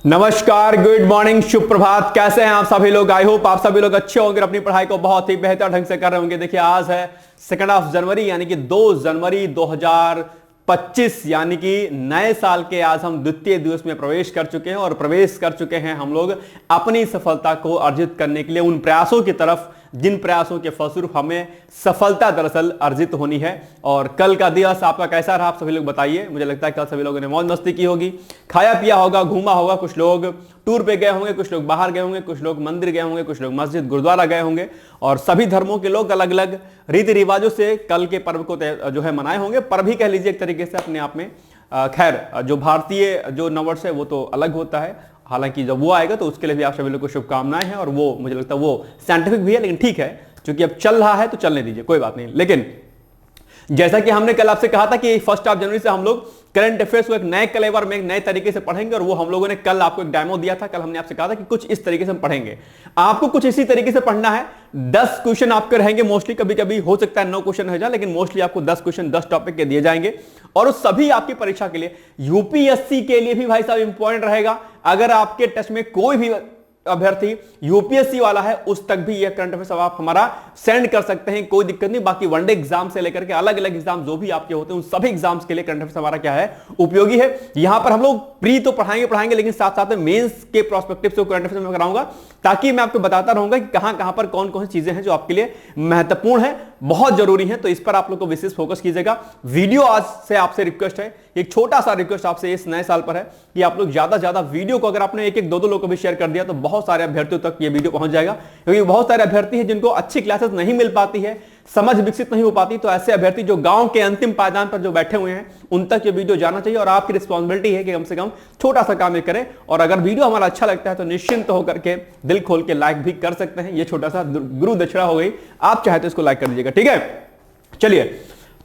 नमस्कार, good morning, शुभ प्रभात। कैसे हैं आप सभी लोग? आई होप आप सभी लोग अच्छे होंगे, अपनी पढ़ाई को बहुत ही बेहतर ढंग से कर रहे होंगे। देखिए आज है 2 जनवरी यानी कि 2 जनवरी 2025 यानी कि नए साल के आज हम द्वितीय दिवस में प्रवेश कर चुके हैं और प्रवेश कर चुके हैं हम लोग अपनी सफलता को अर्जित करने के लिए उन प्रयासों की तरफ जिन प्रयासों के फलस्वरूप हमें सफलता दरअसल अर्जित होनी है। और कल का दिवस आपका कैसा रहा आप सभी लोग बताइए। मुझे लगता है कल सभी लोगों ने मौज मस्ती की होगी, खाया पिया होगा, घूमा होगा। कुछ लोग टूर पे गए होंगे, कुछ लोग बाहर गए होंगे, कुछ लोग मंदिर गए होंगे, कुछ लोग मस्जिद गुरुद्वारा गए होंगे। और सभी धर्मों के लोग अलग अलग रीति रिवाजों से कल के पर्व को जो है मनाए होंगे। पर्व ही कह लीजिए एक तरीके से अपने आप में। खैर, जो भारतीय जो नववर्ष है वो तो अलग होता है, हालांकि जब वो आएगा तो उसके लिए भी आप सभी लोग को शुभकामनाएं हैं। और वो मुझे लगता है वो साइंटिफिक भी है, लेकिन ठीक है, क्योंकि अब चल रहा है तो चलने दीजिए, कोई बात नहीं। लेकिन जैसा कि हमने कल आपसे कहा था कि 1 जनवरी से हम लोग करंट अफेयर्स को एक नए कलेवर में एक नए तरीके से पढ़ेंगे, और वो हम लोगों ने कल आपको एक डेमो दिया था। कल हमने आपसे कहा था कि कुछ इस तरीके से हम पढ़ेंगे, आपको कुछ इसी तरीके से पढ़ना है। 10 क्वेश्चन आपके रहेंगे मोस्टली, कभी कभी हो सकता है 9 क्वेश्चन रह जाए, लेकिन मोस्टली आपको 10 क्वेश्चन 10 टॉपिक के दिए जाएंगे। और उस सभी आपकी परीक्षा के लिए, यूपीएससी के लिए भी भाई साहब इंपॉर्टेंट रहेगा। अगर आपके टच में कोई भी अभ्यर्थी यूपीएससी वाला है, उस तक भी ये करंट अफेयर्स आप हमारा सेंड कर सकते हैं, कोई दिक्कत नहीं। बाकी वनडे एग्जाम से लेकर के अलग अलग एग्जाम जो भी आपके होते हैं, उन सभी एग्जाम्स के लिए करंट अफेयर्स हमारा क्या है, उपयोगी है। यहां पर हम लोग प्री तो पढ़ाएंगे, लेकिन साथ साथ में मेंस के प्रोस्पेक्टिव से करंट अफेयर्स में कराऊंगा, ताकि मैं आपको बताता रहूंगा कि कहां कहां पर कौन कौन सी चीजें हैं जो आपके लिए महत्वपूर्ण है, बहुत जरूरी है। तो इस पर आप लोग को विशेष फोकस कीजिएगा। वीडियो आज से आपसे रिक्वेस्ट है, एक छोटा सा रिक्वेस्ट आपसे इस नए साल पर है कि आप लोग ज्यादा से ज्यादा वीडियो को, अगर आपने एक एक दो लोग को भी शेयर कर दिया तो बहुत सारे अभ्यर्थियों तक ये वीडियो पहुंच जाएगा। क्योंकि बहुत सारे अभ्यर्थी हैं जिनको अच्छी क्लासेस नहीं मिल पाती है, समझ विकसित नहीं हो पाती, तो ऐसे अभ्यर्थी जो गांव के अंतिम पायदान पर जो बैठे हुए हैं, उन तक ये वीडियो जाना चाहिए। और आपकी रिस्पॉन्सिबिलिटी है कि कम से कम छोटा सा काम ये करें। और अगर वीडियो हमारा अच्छा लगता है तो निश्चिंत होकर के दिल खोल के लाइक भी कर सकते हैं। ये छोटा सा गुरु दक्षिणा हो गई, आप चाहे तो इसको लाइक कर दीजिएगा, ठीक है। चलिए,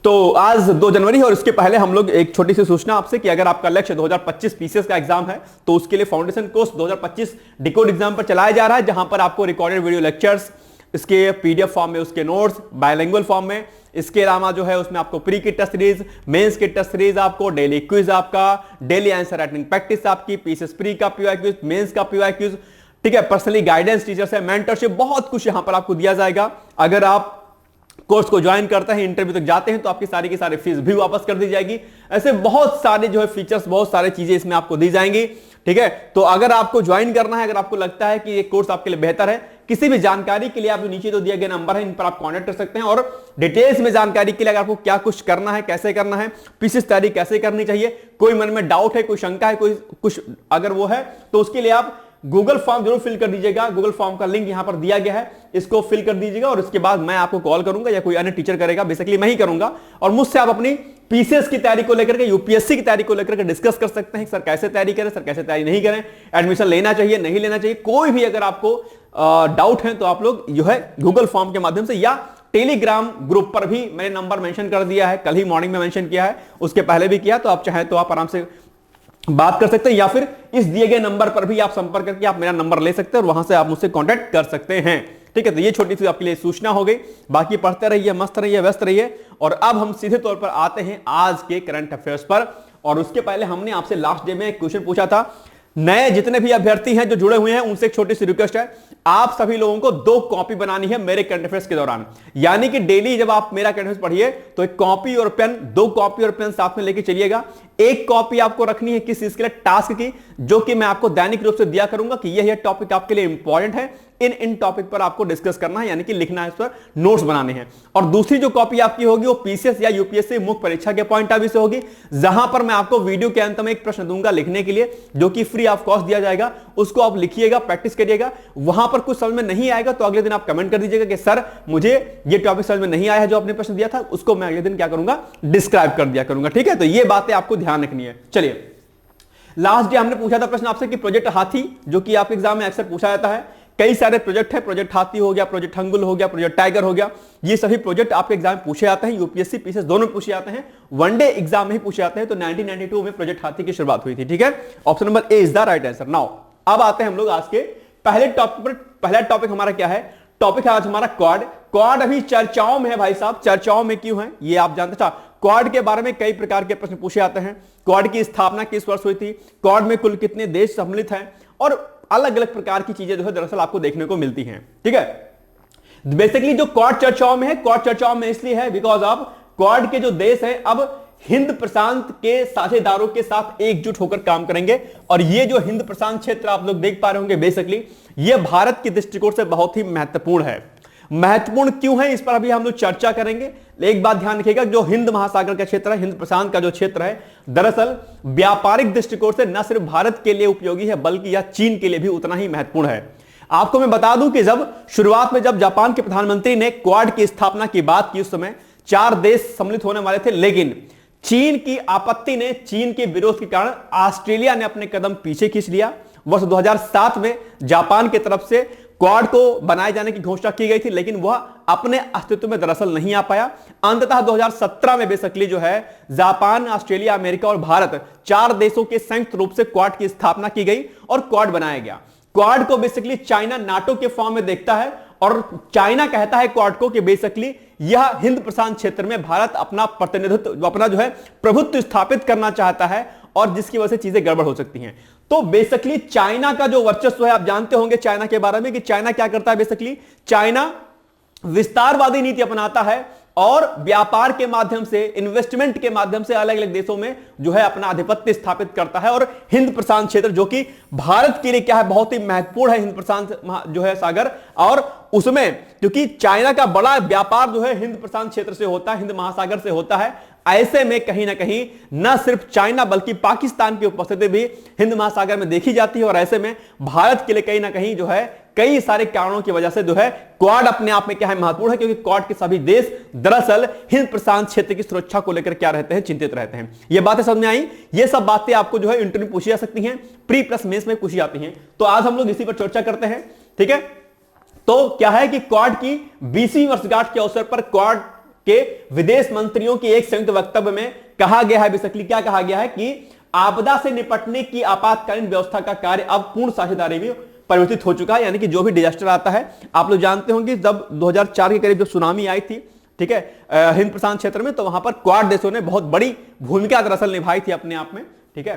तो आज 2 जनवरी है और इसके पहले हम लोग एक छोटी सी सूचना आपसे कि अगर आपका लक्ष्य 2025 पीसीएस का एग्जाम है तो उसके लिए फाउंडेशन कोर्स 2025 डिकोड एग्जाम पर चलाया जा रहा है, जहां पर आपको रिकॉर्डेड वीडियो लेक्चर्स, इसके पीडीएफ फॉर्म में उसके नोट्स, बायलिंगुअल फॉर्म में, इसके अलावा जो है उसमें आपको प्री की टेस्ट सीरीज, मेंस की टेस्ट सीरीज, आपको डेली क्विज, आपका डेली आंसर राइटिंग प्रैक्टिस, आपकी पीसीएस प्री का पीवाई क्विज, मेंस का पीवाई क्विज, ठीक है, पर्सनली गाइडेंस टीचर से मेंटरशिप, बहुत कुछ यहां पर आपको दिया जाएगा। अगर आप कोर्स को ज्वाइन करते हैं, इंटरव्यू तक जाते हैं, तो आपकी सारी की सारी फीस भी वापस कर दी जाएगी। ऐसे बहुत सारे जो है फीचर्स, बहुत सारी चीजें इसमें आपको दी जाएंगी, ठीक है। तो अगर आपको ज्वाइन करना है, अगर आपको लगता है कि ये कोर्स आपके लिए बेहतर है, किसी भी जानकारी के लिए आप जो नीचे तो दिए गए नंबर है, इन पर आप कांटेक्ट कर सकते हैं। और डिटेल्स में जानकारी के लिए अगर आपको क्या कुछ करना है, कैसे करना है, पीसीएस तैयारी कैसे करनी चाहिए, कोई मन में डाउट है, कोई शंका है, कोई कुछ अगर वो है, तो उसके लिए आप गूगल फॉर्म जरूर फिल कर दीजिएगा। गूगल फॉर्म का लिंक यहां पर दिया गया है, इसको फिल कर दीजिएगा। और उसके बाद मैं आपको कॉल करूंगा या कोई अन्य टीचर करेगा, बेसिकली मैं ही करूंगा, और मुझसे आप अपनी पीसीएस की तैयारी को लेकर के, यूपीएससी की तैयारी को लेकर के डिस्कस कर सकते हैं। सर कैसे तैयारी करें, सर कैसे तैयारी नहीं करें, एडमिशन लेना चाहिए नहीं लेना चाहिए, कोई भी अगर आपको डाउट है तो आप लोग जो है गूगल फॉर्म के माध्यम से या टेलीग्राम ग्रुप पर भी मैंने नंबर मेंशन कर दिया है, कल ही मॉर्निंग में मेंशन किया है, उसके पहले भी किया, तो आप चाहें तो आप आराम से बात कर सकते हैं, या फिर इस दिए गए नंबर पर भी आप संपर्क करके आप मेरा नंबर ले सकते हैं और वहां से आप मुझसे कांटेक्ट कर सकते हैं, ठीक है। तो ये छोटी सी आपके लिए सूचना हो गई। बाकी पढ़ते रहिए, मस्त रहिए, व्यस्त रहिए। और अब हम सीधे तौर पर आते हैं आज के करंट अफेयर्स पर। और उसके पहले हमने आपसे लास्ट डे में एक क्वेश्चन पूछा था। नए जितने भी अभ्यर्थी हैं जो जुड़े हुए हैं, उनसे एक छोटी सी रिक्वेस्ट है, आप सभी लोगों को 2 कॉपी बनानी है मेरे करंट अफेयर्स के दौरान। यानी कि डेली जब आप मेरा करंट अफेयर्स पढ़िए तो एक कॉपी और पेन, 2 कॉपी और पेन साथ में लेके चलिएगा। एक कॉपी आपको रखनी है किस चीज के लिए, टास्क की, जो कि मैं आपको दैनिक रूप से दिया करूंगा कि यह टॉपिक आपके लिए इंपॉर्टेंट है, इन टॉपिक पर आपको डिस्कस करना है, यानी कि लिखना है, इस पर नोट्स बनाने हैं। और दूसरी जो कॉपी आपकी होगी वो पीसीएस या यूपीएससी मुख्य परीक्षा के पॉइंट ऑफ व्यू से होगी, जहां पर मैं आपको वीडियो के अंत में एक प्रश्न दूंगा लिखने के लिए, जो कि फ्री ऑफ कॉस्ट दिया जाएगा। उसको आप लिखिएगा, प्रैक्टिस करिएगा। वहां पर कुछ समझ में नहीं आएगा तो अगले दिन आप कमेंट कर दीजिएगा कि सर मुझे ये टॉपिक समझ में नहीं आया है, जो आपने प्रश्न दिया था, उसको मैं अगले दिन क्या करूंगा, डिस्क्राइब कर दिया करूंगा, ठीक है। तो ये बातें आपको ध्यान रखनी है। चलिए, लास्ट डे हमने पूछा था प्रश्न आपसे कि प्रोजेक्ट हाथी, जो कि आपके एग्जाम में अक्सर पूछा जाता है, कई सारे प्रोजेक्ट है, प्रोजेक्ट हाथी हो गया, प्रोजेक्ट हंगुल हो गया, प्रोजेक्ट टाइगर हो गया, ये सभी प्रोजेक्ट आपके एग्जाम में पूछे जाते हैं, यूपीएससी पीसीएस दोनों में पूछे जाते हैं, वनडे एग्जाम में ही पूछे जाते हैं। तो 1992 में प्रोजेक्ट हाथी की शुरुआत हुई थी, ठीक है। Option number A is the right answer. Now अब आते हैं हम लोग आज के पहले टॉपिक पर। पहला टॉपिक हमारा क्या है? टॉपिक है आज हमारा क्वाड। क्वाड अभी चर्चाओं में है भाई साहब। चर्चाओं में क्यों है ये आप जानते हैं? क्वाड के बारे में कई प्रकार के प्रश्न पूछे जाते हैं। क्वाड की स्थापना किस वर्ष हुई थी, क्वाड में कुल कितने देश सम्मिलित हैं, और अलग अलग प्रकार की चीजें जो है दरअसल आपको देखने को मिलती हैं। ठीक है, बेसिकली जो क्वाड चर्चाओं में है, क्वाड चर्चाओं में इसलिए है बिकॉज ऑफ क्वाड के जो देश हैं अब हिंद प्रशांत के साझेदारों के साथ एकजुट होकर काम करेंगे। और ये जो हिंद प्रशांत क्षेत्र आप लोग देख पा रहे होंगे, बेसिकली ये भारत के दृष्टिकोण से बहुत ही महत्वपूर्ण है। महत्वपूर्ण क्यों है इस पर अभी हम लोग चर्चा करेंगे। एक बात ध्यान रखिएगा, जो हिंद महासागर का क्षेत्र है, हिंद प्रशांत का जो क्षेत्र है, दरअसल व्यापारिक दृष्टिकोण से न सिर्फ भारत के लिए उपयोगी है बल्कि यह चीन के लिए भी उतना ही महत्वपूर्ण है। आपको मैं बता दूं कि जब शुरुआत में जब जापान के प्रधानमंत्री ने क्वाड की स्थापना की बात की, उस समय 4 देश सम्मिलित होने वाले थे, लेकिन चीन की आपत्ति ने, चीन के विरोध के कारण ऑस्ट्रेलिया ने अपने कदम पीछे खींच लिया। वर्ष 2007 में जापान की तरफ से क्वाड को बनाए जाने की घोषणा की गई थी, लेकिन वह अपने अस्तित्व में दरअसल नहीं आ पाया। अंततः 2017 में बेसिकली जो है जापान, ऑस्ट्रेलिया, अमेरिका और भारत 4 देशों के संयुक्त रूप से क्वाड की स्थापना की गई और क्वाड बनाया गया। क्वाड को बेसिकली चाइना नाटो के फॉर्म में देखता है और चाइना कहता है क्वाड को कि बेसिकली यह हिंद प्रशांत क्षेत्र में भारत अपना प्रतिनिधित्व, अपना जो है प्रभुत्व स्थापित करना चाहता है और जिसकी वजह से चीजें गड़बड़ हो सकती हैं। तो बेसिकली चाइना का जो वर्चस्व है, आप जानते होंगे चाइना के बारे में कि चाइना क्या करता है। बेसिकली चाइना विस्तारवादी नीति अपनाता है और व्यापार के माध्यम से, इन्वेस्टमेंट के माध्यम से अलग अलग देशों में जो है अपना आधिपत्य स्थापित करता है। और हिंद प्रशांत क्षेत्र जो कि भारत के लिए क्या है, बहुत ही महत्वपूर्ण है हिंद प्रशांत जो है सागर, और उसमें क्योंकि चाइना का बड़ा व्यापार जो है हिंद प्रशांत क्षेत्र से होता है, हिंद महासागर से होता है, ऐसे में कहीं ना कहीं न सिर्फ चाइना बल्कि पाकिस्तान की उपस्थिति भी हिंद महासागर में देखी जाती है। और ऐसे में भारत के लिए कहीं ना कहीं जो है कई सारे कारणों की वजह से जो है क्वाड अपने आप में क्या है, महत्वपूर्ण है, क्योंकि क्वाड के सभी देश दरअसल हिंद प्रशांत क्षेत्र की सुरक्षा को लेकर क्या रहते हैं, चिंतित रहते हैं। ये बातें समझ में आई। ये सब बातें आपको जो है इंटरव्यू पूछी जा सकती हैं, प्री प्लस मेंस में पूछी जाती हैं। तो आज हम लोग इसी पर चर्चा करते हैं। ठीक है, तो क्या है कि क्वाड की 20वीं वर्षगांठ के अवसर पर क्वाड के विदेश मंत्रियों की एक संयुक्त वक्तव्य में कहा गया है, बेसिकली क्या कहा गया है कि आपदा से निपटने की आपातकालीन व्यवस्था का कार्य अब पूर्ण साझेदारी में परिवर्तित हो चुका है। यानी कि जो भी डिजास्टर आता है, आप लोग जानते होंगे जब 2004 के करीब जब सुनामी आई थी, ठीक है, हिंद प्रशांत क्षेत्र में, तो वहां पर क्वाड देशों ने बहुत बड़ी भूमिका दरअसल निभाई थी अपने आप में। ठीक है,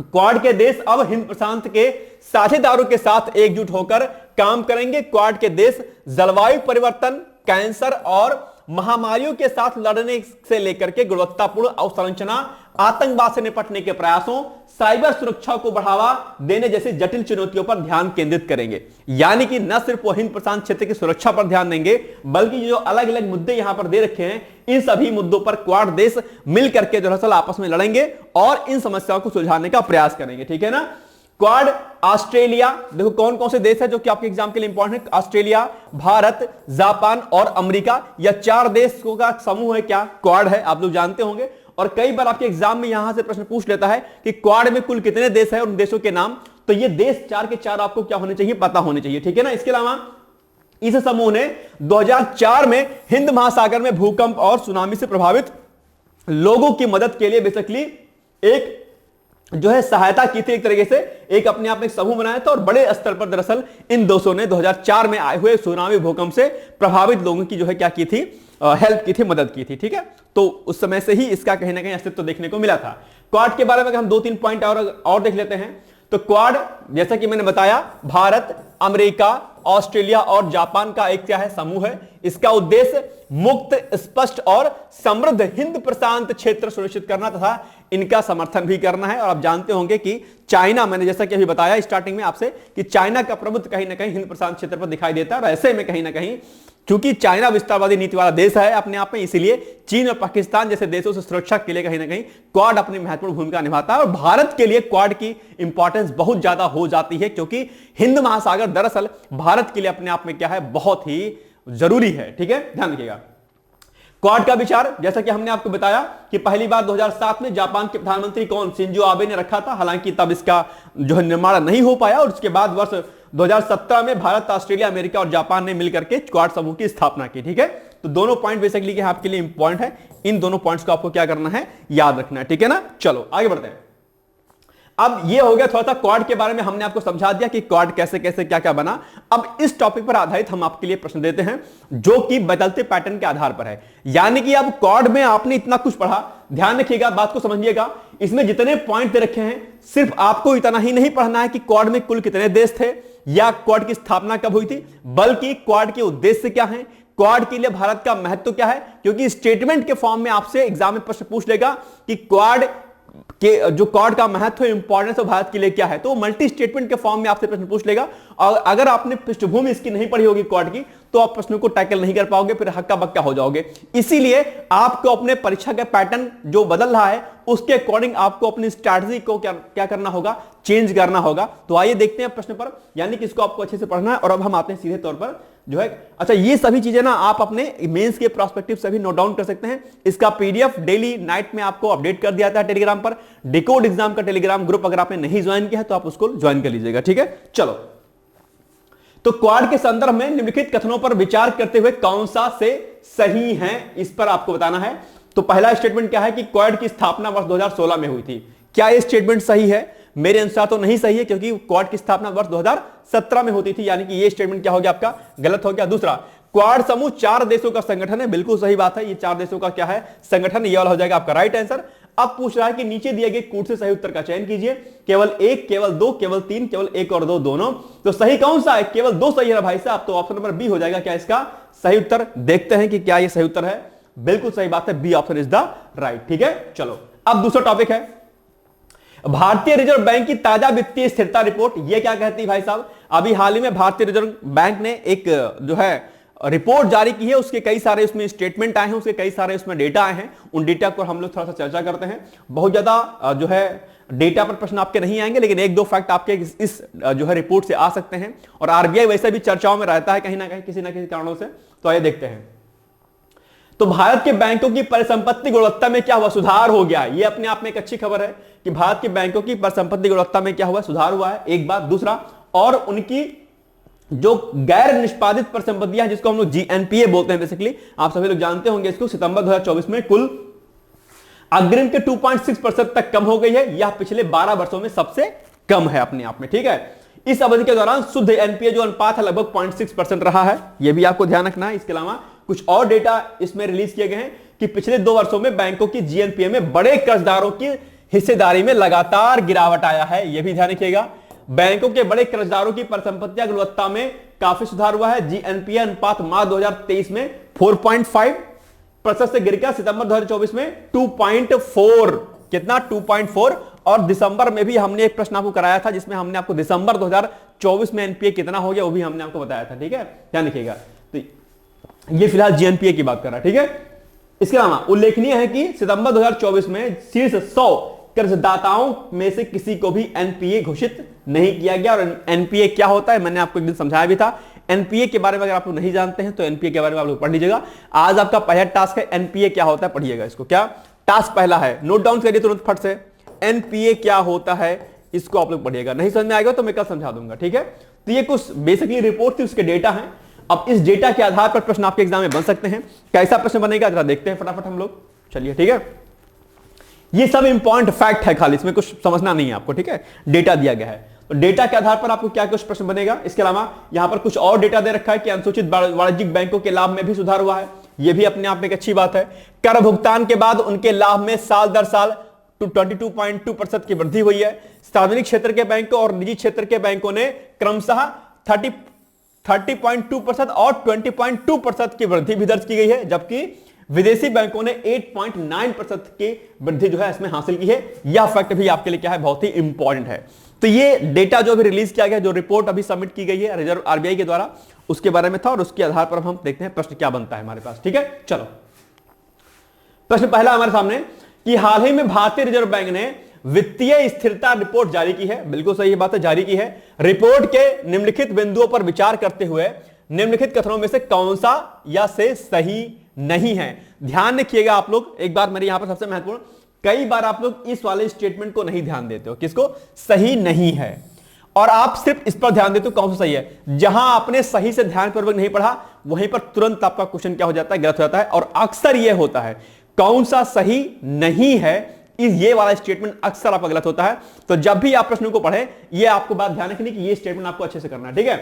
क्वाड के देश अब हिंद प्रशांत के साझेदारों के साथ एकजुट होकर काम करेंगे। क्वाड के देश जलवायु परिवर्तन, कैंसर और महामारियों के साथ लड़ने से लेकर के गुणवत्तापूर्ण अवसंरचना, आतंकवाद से निपटने के प्रयासों, साइबर सुरक्षा को बढ़ावा देने जैसी जटिल चुनौतियों पर ध्यान केंद्रित करेंगे। यानी कि न सिर्फ वो हिंद प्रशांत क्षेत्र की सुरक्षा पर ध्यान देंगे बल्कि जो अलग अलग मुद्दे यहां पर दे रखे हैं, इन सभी मुद्दों पर क्वाड देश मिलकर के दरअसल आपस में लड़ेंगे और इन समस्याओं को सुलझाने का प्रयास करेंगे। ठीक है ना। क्वाड ऑस्ट्रेलिया, देखो कौन कौन से देश है जो कि आपके एग्जाम के लिए इंपॉर्टेंट है। ऑस्ट्रेलिया, भारत, जापान और अमेरिका, यह 4 देशों का समूह है क्या, क्वाड है, आप लोग जानते होंगे। और कई बार आपके एग्जाम में यहां से प्रश्न पूछ लेता है कि क्वाड में कुल कितने देश है, उन देशों के नाम। तो ये देश 4 के 4 आपको क्या होने चाहिए, पता होने चाहिए। ठीक है ना। इसके अलावा इस समूह ने 2004 में हिंद महासागर में भूकंप और सुनामी से प्रभावित लोगों की मदद के लिए बेसिकली एक जो है सहायता की थी। एक तरीके से एक अपने आप में समूह बनाया था और बड़े स्तर पर दरअसल इन देशों ने 2004 में आए हुए सुनामी भूकंप से प्रभावित लोगों की जो है क्या की थी, हेल्प की थी, मदद की थी। ठीक है, तो उस समय से ही इसका कहीं ना कहीं अस्तित्व देखने को मिला था। क्वाड के बारे में हम 2-3 पॉइंट और देख लेते हैं। तो क्वाड जैसा कि मैंने बताया, भारत, अमेरिका, ऑस्ट्रेलिया और जापान का एक क्या है, समूह है। इसका उद्देश्य मुक्त, स्पष्ट और समृद्ध हिंद प्रशांत क्षेत्र सुनिश्चित करना तथा इनका समर्थन भी करना है। और आप जानते होंगे कि चाइना, मैंने जैसा कि अभी बताया स्टार्टिंग में आपसे कि चाइना का प्रभुत्व कहीं ना कहीं हिंद प्रशांत क्षेत्र पर दिखाई देता है। और ऐसे में कहीं ना कहीं क्योंकि चाइना विस्तारवादी नीति वाला देश है अपने आप में, इसीलिए चीन और पाकिस्तान जैसे देशों से सुरक्षा के लिए कहीं ना कहीं क्वाड अपनी महत्वपूर्ण भूमिका निभाता है। और भारत के लिए क्वाड की इंपॉर्टेंस बहुत ज्यादा हो जाती है क्योंकि हिंद महासागर दरअसल भारत के लिए अपने आप में क्या है, बहुत ही जरूरी है। ठीक है, ध्यान रखिएगा। क्वाड का विचार जैसा कि हमने आपको बताया कि पहली बार 2007 में जापान के प्रधानमंत्री कौन, शिंजो आबे ने रखा था। हालांकि तब इसका जो है निर्माण नहीं हो पाया और उसके बाद वर्ष 2017 में भारत, ऑस्ट्रेलिया, अमेरिका और जापान ने मिलकर के क्वाड समूह की स्थापना की। ठीक है, तो दोनों पॉइंट बेसिकली आपके लिए इंपॉर्टेंट है। इन दोनों पॉइंट्स को आपको क्या करना है, याद रखना है। ठीक है ना। चलो आगे बढ़ते हैं। अब ये हो गया थोड़ा सा क्वाड के बारे में, हमने आपको समझा दिया कि क्वाड कैसे कैसे क्या क्या बना। अब इस टॉपिक पर आधारित हम आपके लिए प्रश्न देते हैं जो कि बदलते पैटर्न के आधार पर है। यानी कि अब क्वाड में आपने इतना कुछ पढ़ा, ध्यान रखिएगा, बात को समझिएगा, इसमें जितने पॉइंट दे रखे हैं सिर्फ आपको इतना ही नहीं पढ़ना है कि क्वाड में कुल कितने देश थे या क्वाड की स्थापना कब हुई थी, बल्कि क्वाड के उद्देश्य क्या है, क्वाड के लिए भारत का महत्व क्या है। क्योंकि स्टेटमेंट के फॉर्म में आपसे एग्जाम में प्रश्न पूछ लेगा कि क्वाड के जो क्वाड का महत्व इंपॉर्टेंस और भारत के लिए क्या है, तो मल्टी स्टेटमेंट के फॉर्म में आपसे प्रश्न पूछ लेगा। और अगर आपने पृष्ठभूमि इसकी नहीं पढ़ी होगी क्वाड की, तो आप प्रश्नों को टैकल नहीं कर पाओगे, फिर हक्का बक्का हो जाओगे। इसीलिए आपको अपने परीक्षा का पैटर्न जो बदल रहा है उसके अकॉर्डिंग आपको अपनी स्ट्रैटेजी को क्या करना होगा, चेंज करना होगा। तो आइए देखते हैं प्रश्न पर, यानी कि इसको आपको अच्छे से पढ़ना है। और अब हम आते हैं सीधे तौर पर जो है, अच्छा ये सभी चीजें ना आप अपने मेंस के प्रोस्पेक्टिव से भी नोट डाउन कर सकते हैं। इसका पीडीएफ डेली नाइट में आपको अपडेट कर दिया जाता है टेलीग्राम पर। डिकोड एग्जाम का टेलीग्राम ग्रुप अगर आपने नहीं ज्वाइन किया है तो आप उसको ज्वाइन कर लीजिएगा, ठीक है। चलो, तो क्वाड के संदर्भ में निम्नलिखित कथनों पर विचार करते हुए कौन सा से सही है, इस पर आपको बताना है। तो पहला स्टेटमेंट क्या है कि क्वाड की स्थापना वर्ष 2016 में हुई थी। क्या यह स्टेटमेंट सही है? मेरे अनुसार तो नहीं सही है, क्योंकि क्वाड की स्थापना वर्ष 2017 में होती थी, यानी कि यह स्टेटमेंट क्या हो गया आपका, गलत हो गया। दूसरा, क्वाड समूह 4 देशों का संगठन है, बिल्कुल सही बात है, ये 4 देशों का क्या है, संगठन, ये वाला हो जाएगा आपका राइट आंसर। अब पूछ रहा है कि नीचे दिए गए कूट से सही उत्तर का चयन कीजिए, केवल 1, केवल 2, केवल 3, केवल 1 और 2 दोनों। तो सही कौन सा है? केवल 2 सही है भाई साहब, तो ऑप्शन नंबर बी हो जाएगा क्या इसका सही उत्तर। देखते हैं कि क्या ये सही उत्तर है, बिल्कुल सही बात है, B option is the right, ठीक है। चलो, अब दूसरा टॉपिक है भारतीय रिजर्व बैंक की ताजा वित्तीय स्थिरता रिपोर्ट। ये क्या कहती है भाई साहब? अभी हाल ही में भारतीय रिजर्व बैंक ने एक जो है रिपोर्ट जारी की है, उसके कई सारे उसमें स्टेटमेंट आए हैं, उसके कई सारे उसमें डेटा आए हैं। उन डेटा पर हम लोग थोड़ा सा चर्चा करते हैं। बहुत ज्यादा जो है डेटा पर प्रश्न आपके नहीं आएंगे, लेकिन 1-2 फैक्ट आपके इस जो है रिपोर्ट से आ सकते हैं। और आरबीआई वैसे भी चर्चाओं में रहता है कहीं ना कहीं, किसी ना किसी कारणों से। तो आइए देखते हैं। तो भारत के बैंकों की परिसंपत्ति गुणवत्ता में क्या हुआ? सुधार हो गया है। ये अपने आप में एक अच्छी खबर है कि भारत के बैंकों की परिसंपत्ति गुणवत्ता में क्या हुआ, सुधार हुआ है, एक बात। दूसरा, और उनकी जो गैर निष्पादित परिसंपत्तियां, जिसको हम लोग जीएनपीए बोलते हैं, बेसिकली आप सभी लोग जानते होंगे इसको, सितंबर 2024 में कुल अग्रिम के 2.6% तक कम हो गई है। यह पिछले 12 वर्षों में सबसे कम है अपने आप में, ठीक है। इस अवधि के दौरान शुद्ध एनपीए जो अनुपात है लगभग 0.6% रहा है, यह भी आपको ध्यान रखना है। इसके अलावा कुछ और डेटा इसमें रिलीज किए गए हैं कि पिछले 2 वर्षों में बैंकों की जीएनपीए में बड़े कर्जदारों की हिस्सेदारी में लगातार गिरावट आया है, यह भी ध्यान रखिएगा। बैंकों के बड़े कर्जदारों की परिसंपत्तियां गुणवत्ता में काफी सुधार हुआ है। जीएनपीए अनुपात मार्च 2023 में 4.5% से गिरकर सितंबर 2024 में 2.4, कितना 2.4। और दिसंबर में भी हमने एक प्रश्न आपको कराया था, जिसमें हमने आपको दिसंबर 2024 में एनपीए कितना हो गया वो भी हमने आपको बताया था, ठीक है, ध्यान रखिएगा। तो ये फिलहाल जीएनपीए की बात कर रहा है, ठीक है। इसके अलावा उल्लेखनीय है कि सितंबर 2024 में शीर्ष 100 कर्जदाताओं में से किसी को भी एनपीए घोषित नहीं किया गया। और एनपीए क्या होता है मैंने आपको एक दिन समझाया भी था। एनपीए के बारे में अगर आप लोग नहीं जानते हैं तो एनपीए के बारे में आप लोग पढ़ लीजिएगा। आज आपका पहला टास्क है एनपीए क्या होता है, पढ़िएगा इसको। क्या टास्क पहला है, नोट डाउन करिए तुरंत फट से। एनपीए क्या होता है इसको आप लोग पढ़िएगा, नहीं समझ में आएगा तो मैं कल समझा दूंगा, ठीक है। तो ये कुछ बेसिकली रिपोर्ट थी, उसके डेटा हैं। अब इस डेटा के आधार पर प्रश्न आपके एग्जाम में बन सकते हैं। कैसा प्रश्न बनेगा जरा देखते हैं फटाफट हम लोग, चलिए, ठीक है। ये सब इंपॉर्टेंट फैक्ट है, खाली इसमें कुछ समझना नहीं है आपको, ठीक है। डेटा दिया गया है, तो डेटा के आधार पर आपको क्या कुछ प्रश्न बनेगा। इसके अलावा यहां पर कुछ और डेटा दे रखा है कि अनुसूचित वाणिज्यिक बैंकों के लाभ में भी सुधार हुआ है, यह भी अपने आप में एक अच्छी बात है। कर भुगतान के बाद उनके लाभ में साल दर साल 22.2% की वृद्धि हुई है। सार्वजनिक क्षेत्र के बैंकों और निजी क्षेत्र के बैंकों ने क्रमशः 30.2% और 20.2% की वृद्धि भी दर्ज की गई है, जबकि विदेशी बैंकों ने 8.9% की वृद्धि जो है इसमें हासिल की है। यह फैक्ट भी आपके लिए क्या है, बहुत ही इंपॉर्टेंट है। तो ये डेटा जो भी रिलीज किया गया, जो रिपोर्ट अभी सबमिट की गई है रिजर्व आरबीआई के द्वारा, उसके बारे में था। और उसके आधार पर हम देखते हैं प्रश्न क्या बनता है हमारे पास, ठीक है। चलो, प्रश्न पहला हमारे सामने कि हाल ही में भारतीय रिजर्व बैंक ने वित्तीय स्थिरता रिपोर्ट जारी की है। बिल्कुल सही बात है, जारी की है। रिपोर्ट के निम्नलिखित बिंदुओं पर विचार करते हुए निम्नलिखित कथनों में से कौन सा या से सही नहीं है। ध्यान रखिएगा आप लोग, एक बार मेरे यहां पर सबसे महत्वपूर्ण, कई बार आप लोग इस वाले स्टेटमेंट को नहीं ध्यान देते हो, किसको, सही नहीं है, और आप सिर्फ इस पर ध्यान देते हो कौन सा सही है। जहां आपने सही से ध्यानपूर्वक नहीं पढ़ा वहीं पर तुरंत आपका क्वेश्चन क्या हो जाता है, गलत हो जाता है। और अक्सर यह होता है, कौन सा सही नहीं है ये वाला स्टेटमेंट अक्सर आपका गलत होता है। तो जब भी आप प्रश्नों को पढ़ें, ये आपको बात ध्यान रखनी कि ये स्टेटमेंट आपको अच्छे से करना है, ठीक है।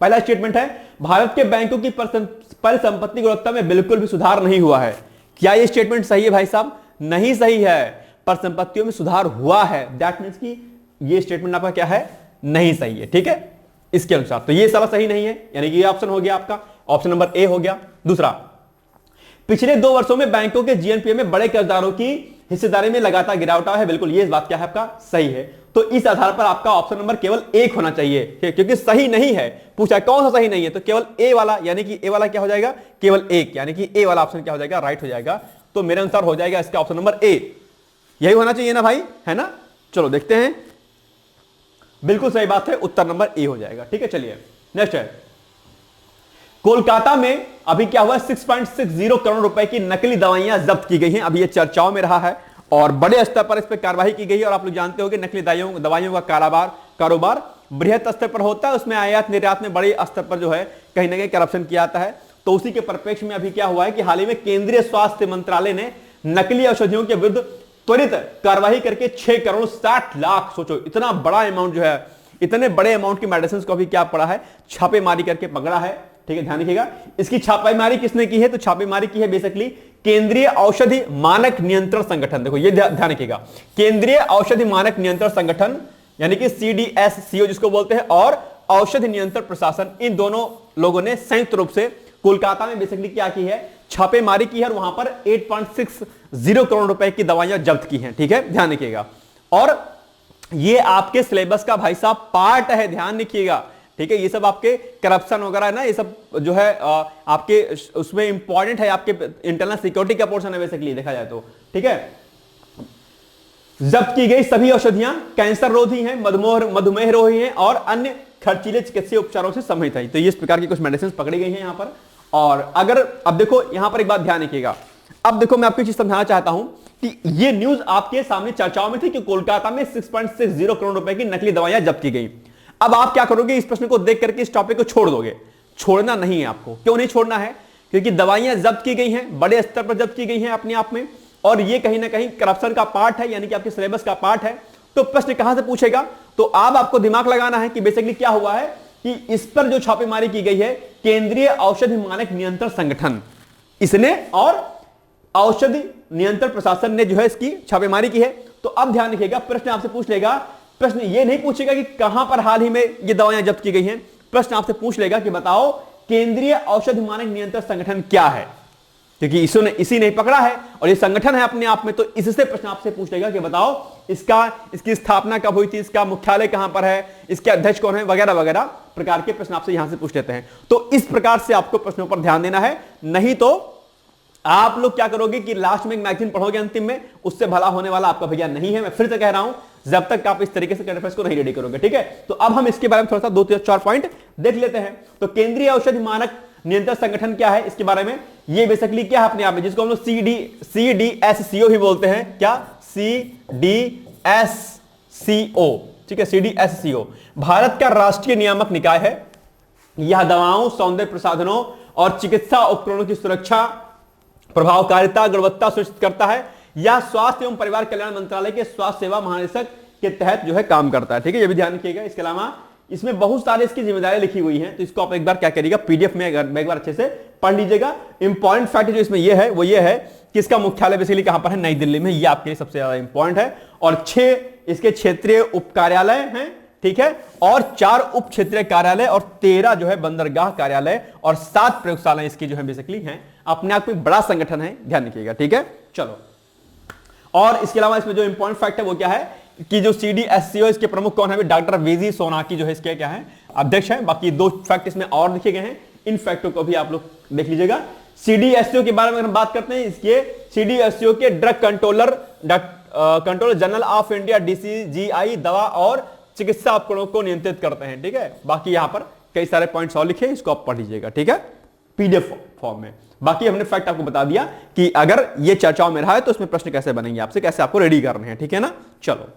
पहला स्टेटमेंट है, भारत के बैंकों की परिसंपत्ति गुणवत्ता में बिल्कुल भी सुधार नहीं हुआ है। क्या ये स्टेटमेंट सही है भाई साहब? नहीं सही है। परिसंपत्तियों में सुधार हुआ है, दैट मींस कि ये स्टेटमेंट आपका क्या है? नहीं सही है, ठीक है, इसके अनुसार। तो ये सारा सही नहीं है, यानी कि ये ऑप्शन हो गया आपका, ऑप्शन नंबर ए हो गया। दूसरा, पिछले 2 वर्षों में बैंकों के जीएनपीए में बड़े कर्जदारों की हिस्सेदारी में लगातार गिरावट है, बिल्कुल ये बात क्या है आपका? सही है। तो इस आधार पर आपका ऑप्शन नंबर केवल 1 होना चाहिए, क्योंकि सही नहीं है। पूछा कौन सा सही नहीं है, तो केवल ए वाला, यानी कि ए वाला क्या हो जाएगा? केवल 1, यानी कि ए वाला ऑप्शन क्या हो जाएगा? राइट हो जाएगा। तो मेरे अनुसार हो जाएगा इसका ऑप्शन नंबर ए, यही होना चाहिए ना भाई, है ना। चलो देखते हैं, बिल्कुल सही बात है, उत्तर नंबर ए हो जाएगा, ठीक है। चलिए नेक्स्ट है, कोलकाता में अभी क्या हुआ? 6.60 करोड़ रुपए की नकली दवाइयां जब्त की गई हैं। अभी ये चर्चाओं में रहा है और बड़े स्तर पर इस पर कार्रवाई की गई है। और आप लोग जानते हो कि नकली दवाइयों का कारोबार बृहत स्तर पर होता है, उसमें आयात निर्यात में बड़े स्तर पर जो है कहीं ना कहीं करप्शन किया जाता है। तो उसी के परिप्रेक्ष्य में अभी क्या हुआ है कि हाल ही में केंद्रीय स्वास्थ्य मंत्रालय ने नकली औषधियों के विरुद्ध त्वरित कार्रवाई करके 6 करोड़ 60 लाख, सोचो इतना बड़ा अमाउंट जो है, इतने बड़े अमाउंट की मेडिसिन को अभी क्या पड़ा है? छापेमारी करके पकड़ा है, ठीक है, ध्यान रखिएगा। इसकी छापेमारी किसने की है? तो छापेमारी की है बेसिकली केंद्रीय औषधि मानक नियंत्रण संगठन। देखो ये ध्यान रखिएगा, केंद्रीय औषधि मानक नियंत्रण संगठन यानी कि CDSCO जिसको बोलते हैं, और औषधि नियंत्रण प्रशासन, इन दोनों लोगों ने संयुक्त रूप से कोलकाता में बेसिकली क्या की है? छापेमारी की है और वहां पर 8.60 करोड़ रुपए की दवाइयां जब्त की हैं, ठीक है, ध्यान रखिएगा। और ये आपके सिलेबस का भाई साहब पार्ट है, ध्यान रखिएगा, ठीक है। ये सब आपके करप्शन वगैरह है ना, ये सब जो है आपके उसमें इंपॉर्टेंट है, आपके इंटरनल सिक्योरिटी का पोर्शन है बेसिकली देखा जाए तो, ठीक है। जब्त की गई सभी औषधियां कैंसर रोधी हैं, मधुमेह रोधी हैं और अन्य खर्चीले चिकित्सीय उपचारों से संबंधित है। तो इस प्रकार की कुछ मेडिसिन पकड़ी गई हैं यहां पर। और अगर अब देखो यहां पर एक बात ध्यान रखिएगा, अब देखो मैं आपको चीज समझाना चाहता हूं कि ये न्यूज आपके सामने चर्चाओं में थी कि कोलकाता में 6.60 करोड़ रुपए की नकली दवाइयां जब्त की गई। अब आप क्या करोगे? इस प्रश्न को देख करके इस टॉपिक को छोड़ दोगे। छोड़ना नहीं है आपको। क्यों नहीं छोड़ना है? क्योंकि दवाइयां जब्त की गई हैं, बड़े स्तर पर जब्त की गई हैं अपने आप में, और ये कहीं ना कहीं करप्शन का पार्ट है, यानी कि आपके सिलेबस का पार्ट है। तो प्रश्न कहां से पूछेगा? तो अब आपको दिमाग लगाना है कि बेसिकली क्या हुआ है कि इस पर जो छापेमारी की गई है केंद्रीय औषधि मानक नियंत्रण संगठन, इसने और औषधि नियंत्रण प्रशासन ने जो है इसकी छापेमारी की है। तो अब ध्यान रखिएगा, प्रश्न आपसे पूछ लेगा, प्रश्न ये नहीं पूछेगा कि कहां पर हाल ही में ये दवाइयां जब्त की गई हैं। प्रश्न आपसे पूछ लेगा कि बताओ केंद्रीय औषधि मानक नियंत्रण संगठन क्या है, क्योंकि इसी ने पकड़ा है और ये संगठन है अपने आप में। तो इससे प्रश्न आपसे पूछ लेगा कि बताओ इसकी स्थापना कब हुई थी, इसका मुख्यालय कहां पर है, इसके अध्यक्ष कौन है, वगैरह वगैरह प्रकार के प्रश्न आपसे यहां से पूछ लेते हैं। तो इस प्रकार से आपको प्रश्नों पर ध्यान देना है, नहीं तो आप लोग क्या करोगे कि लास्ट में एक मैगजीन पढ़ोगे अंतिम में, उससे भला होने वाला आपका भैया नहीं है। मैं फिर से कह रहा हूं, जब तक आप इस तरीके से करंट अफेयर्स को नहीं रेडी करोगे, ठीक है। तो अब हम इसके बारे में थोड़ा सा 2-4 पॉइंट देख लेते हैं। तो केंद्रीय औषधि मानक नियंत्रण संगठन क्या है, इसके बारे में ये बेसिकली क्या है अपने आप में, जिसको हम लोग CDSCO भी बोलते हैं। क्या? CDSCO, ठीक है, CDSCO भारत का राष्ट्रीय नियामक निकाय है। यह दवाओं, सौंदर्य प्रसाधनों और चिकित्सा उपकरणों की सुरक्षा, प्रभावकारिता, गुणवत्ता सुनिश्चित करता है। यह स्वास्थ्य एवं परिवार कल्याण मंत्रालय के स्वास्थ्य सेवा महानिदेशक के तहत जो है काम करता है, ठीक है, ये भी ध्यान रखिएगा। इसके अलावा इसमें बहुत सारे इसकी जिम्मेदारियां लिखी हुई हैं, तो इसको आप एक बार क्या करिएगा, पीडीएफ में एक बार अच्छे से पढ़ लीजिएगा। इंपॉर्टेंट फैक्ट जो इसमें ये है वो ये है कि इसका मुख्यालय बेसिकली कहां पर है? नई दिल्ली में। ये आपके लिए सबसे ज्यादा इंपॉर्टेंट है। और 6 इसके क्षेत्रीय उप कार्यालय हैं, ठीक है, और 4 उप क्षेत्रीय कार्यालय और 13 जो है बंदरगाह कार्यालय और 7 प्रयोगशालाएं इसकी जो है बेसिकली हैं। अपने आप में बड़ा संगठन है, ध्यान रखिएगा, ठीक है। चलो, और इसके अलावा इसमें जो इंपॉर्टेंट फैक्ट है वो क्या है कि जो CDSCO इसके प्रमुख कौन है? डॉक्टर वीजी सोनाकी जो है इसके क्या है? अध्यक्ष है। बाकी 2 फैक्ट इसमें और लिखे गए हैं, इन फैक्टों को भी आप लोग देख लीजिएगा। CDSCO के बारे में हम बात करते हैं, इसके CDSCO के drug controller general of India DCGI दवा और चिकित्सा उपकरणों को नियंत्रित करते हैं, ठीक है। बाकी यहां पर कई सारे पॉइंट्स और लिखे, इसको आप पढ़ लीजिएगा, ठीक है, पीडीएफ फॉर्म में। बाकी हमने फैक्ट आपको बता दिया कि अगर ये चर्चाओं में रहा है तो उसमें प्रश्न कैसे बनेंगे आपसे, कैसे आपको रेडी करने हैं, ठीक है ना। चलो,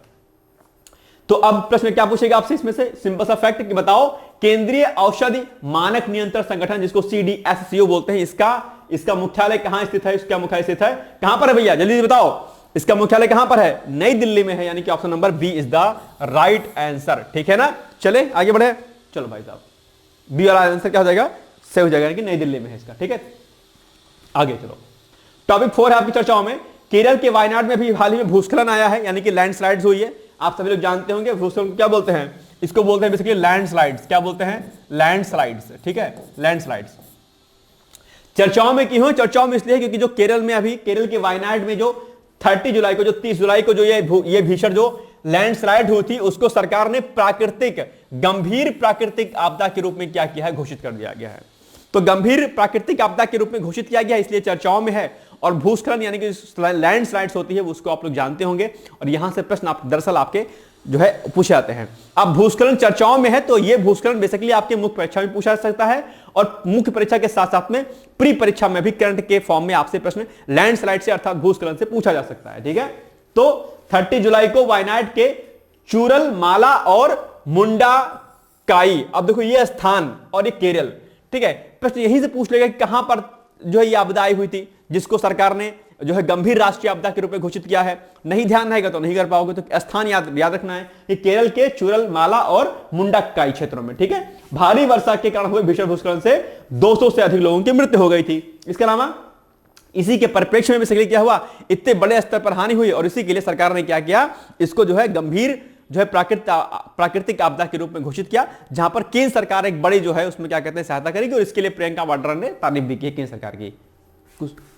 तो अब प्रश्न क्या पूछेगा आपसे इसमें से? सिंपल सा फैक्ट कि बताओ केंद्रीय औषधि मानक नियंत्रण संगठन जिसको CDSCO बोलते हैं, इसका मुख्यालय कहां स्थित है? इसका मुख्यालय स्थित है कहां पर है भैया? जल्दी बताओ। इसका मुख्यालय कहां पर है? नई दिल्ली में है, यानी कि option number B is the right answer. ठीक है ना, चले आगे बढ़े। चलो भाई साहब, बी वाला आंसर क्या हो जाएगा? सही हो जाएगा, यानी कि नई दिल्ली में है इसका। ठीक है, आगे चलो। टॉपिक 4 है आपकी चर्चाओं में, केरल के वायनाड में भी हाल ही में भूस्खलन आया है, यानी कि लैंडस्लाइड्स हुई है। आप सभी लोग जानते होंगे भूस्खलन को क्या बोलते हैं? इसको बोलते हैं बेसिकली लैंडस्लाइड्स। क्या बोलते हैं? लैंडस्लाइड्स। ठीक है, लैंडस्लाइड्स। चर्चाओं में क्यों? चर्चाओं में इसलिए क्योंकि जो केरल में अभी केरल के वायनाड में जो 30 जुलाई को, जो 30 जुलाई को जो ये भीषण जो लैंडस्लाइड हुई थी, उसको सरकार ने गंभीर प्राकृतिक आपदा के रूप में क्या किया है? घोषित कर दिया गया है। तो गंभीर प्राकृतिक आपदा के रूप में घोषित किया गया, इसलिए चर्चाओं में है। और भूस्खलन यानी कि लैंडस्लाइड्स होती है, उसको आप लोग जानते होंगे, और यहां से प्रश्न दरअसल आपके जो है पूछे जाते हैं। अब भूस्खलन चर्चाओं में है, तो ये भूस्खलन बेसिकली आपके मुख्य परीक्षा में पूछा जा सकता है, और मुख्य परीक्षा के साथ साथ में प्री परीक्षा में भी करंट के फॉर्म में आपसे प्रश्न लैंडस्लाइड से अर्थात भूस्खलन से पूछा जा सकता है। ठीक है, तो 30 जुलाई को वायनाड के चूरल माला और मुंडा काई, अब देखो ये स्थान और ये केरल। ठीक है, प्रश्न यहीं से पूछ लेगा कि कहां पर जो है ये आपदा आई हुई थी, जिसको सरकार ने जो है गंभीर राष्ट्रीय आपदा के रूप में घोषित किया है। नहीं ध्यान रहेगा तो नहीं कर पाओगे, तो स्थान याद रखना है कि केरल के चूरल माला और मुंडक्काई क्षेत्रों में। ठीक है, भारी वर्षा के कारण हुए भीषण भूस्खलन से 200 से अधिक लोगों की मृत्यु हो गई थी। इसके अलावा इसी के परिप्रेक्ष्य में बेसिकली क्या हुआ? इतने बड़े स्तर पर हानि हुई, और इसी के लिए सरकार ने क्या किया? इसको जो है गंभीर जो है प्राकृतिक आपदा के रूप में घोषित किया, जहां पर केंद्र सरकार एक बड़ी जो है उसमें क्या कहते हैं सहायता करेगी, और इसके लिए प्रियंका वाड्रा ने तारीफ भी की केंद्र सरकार की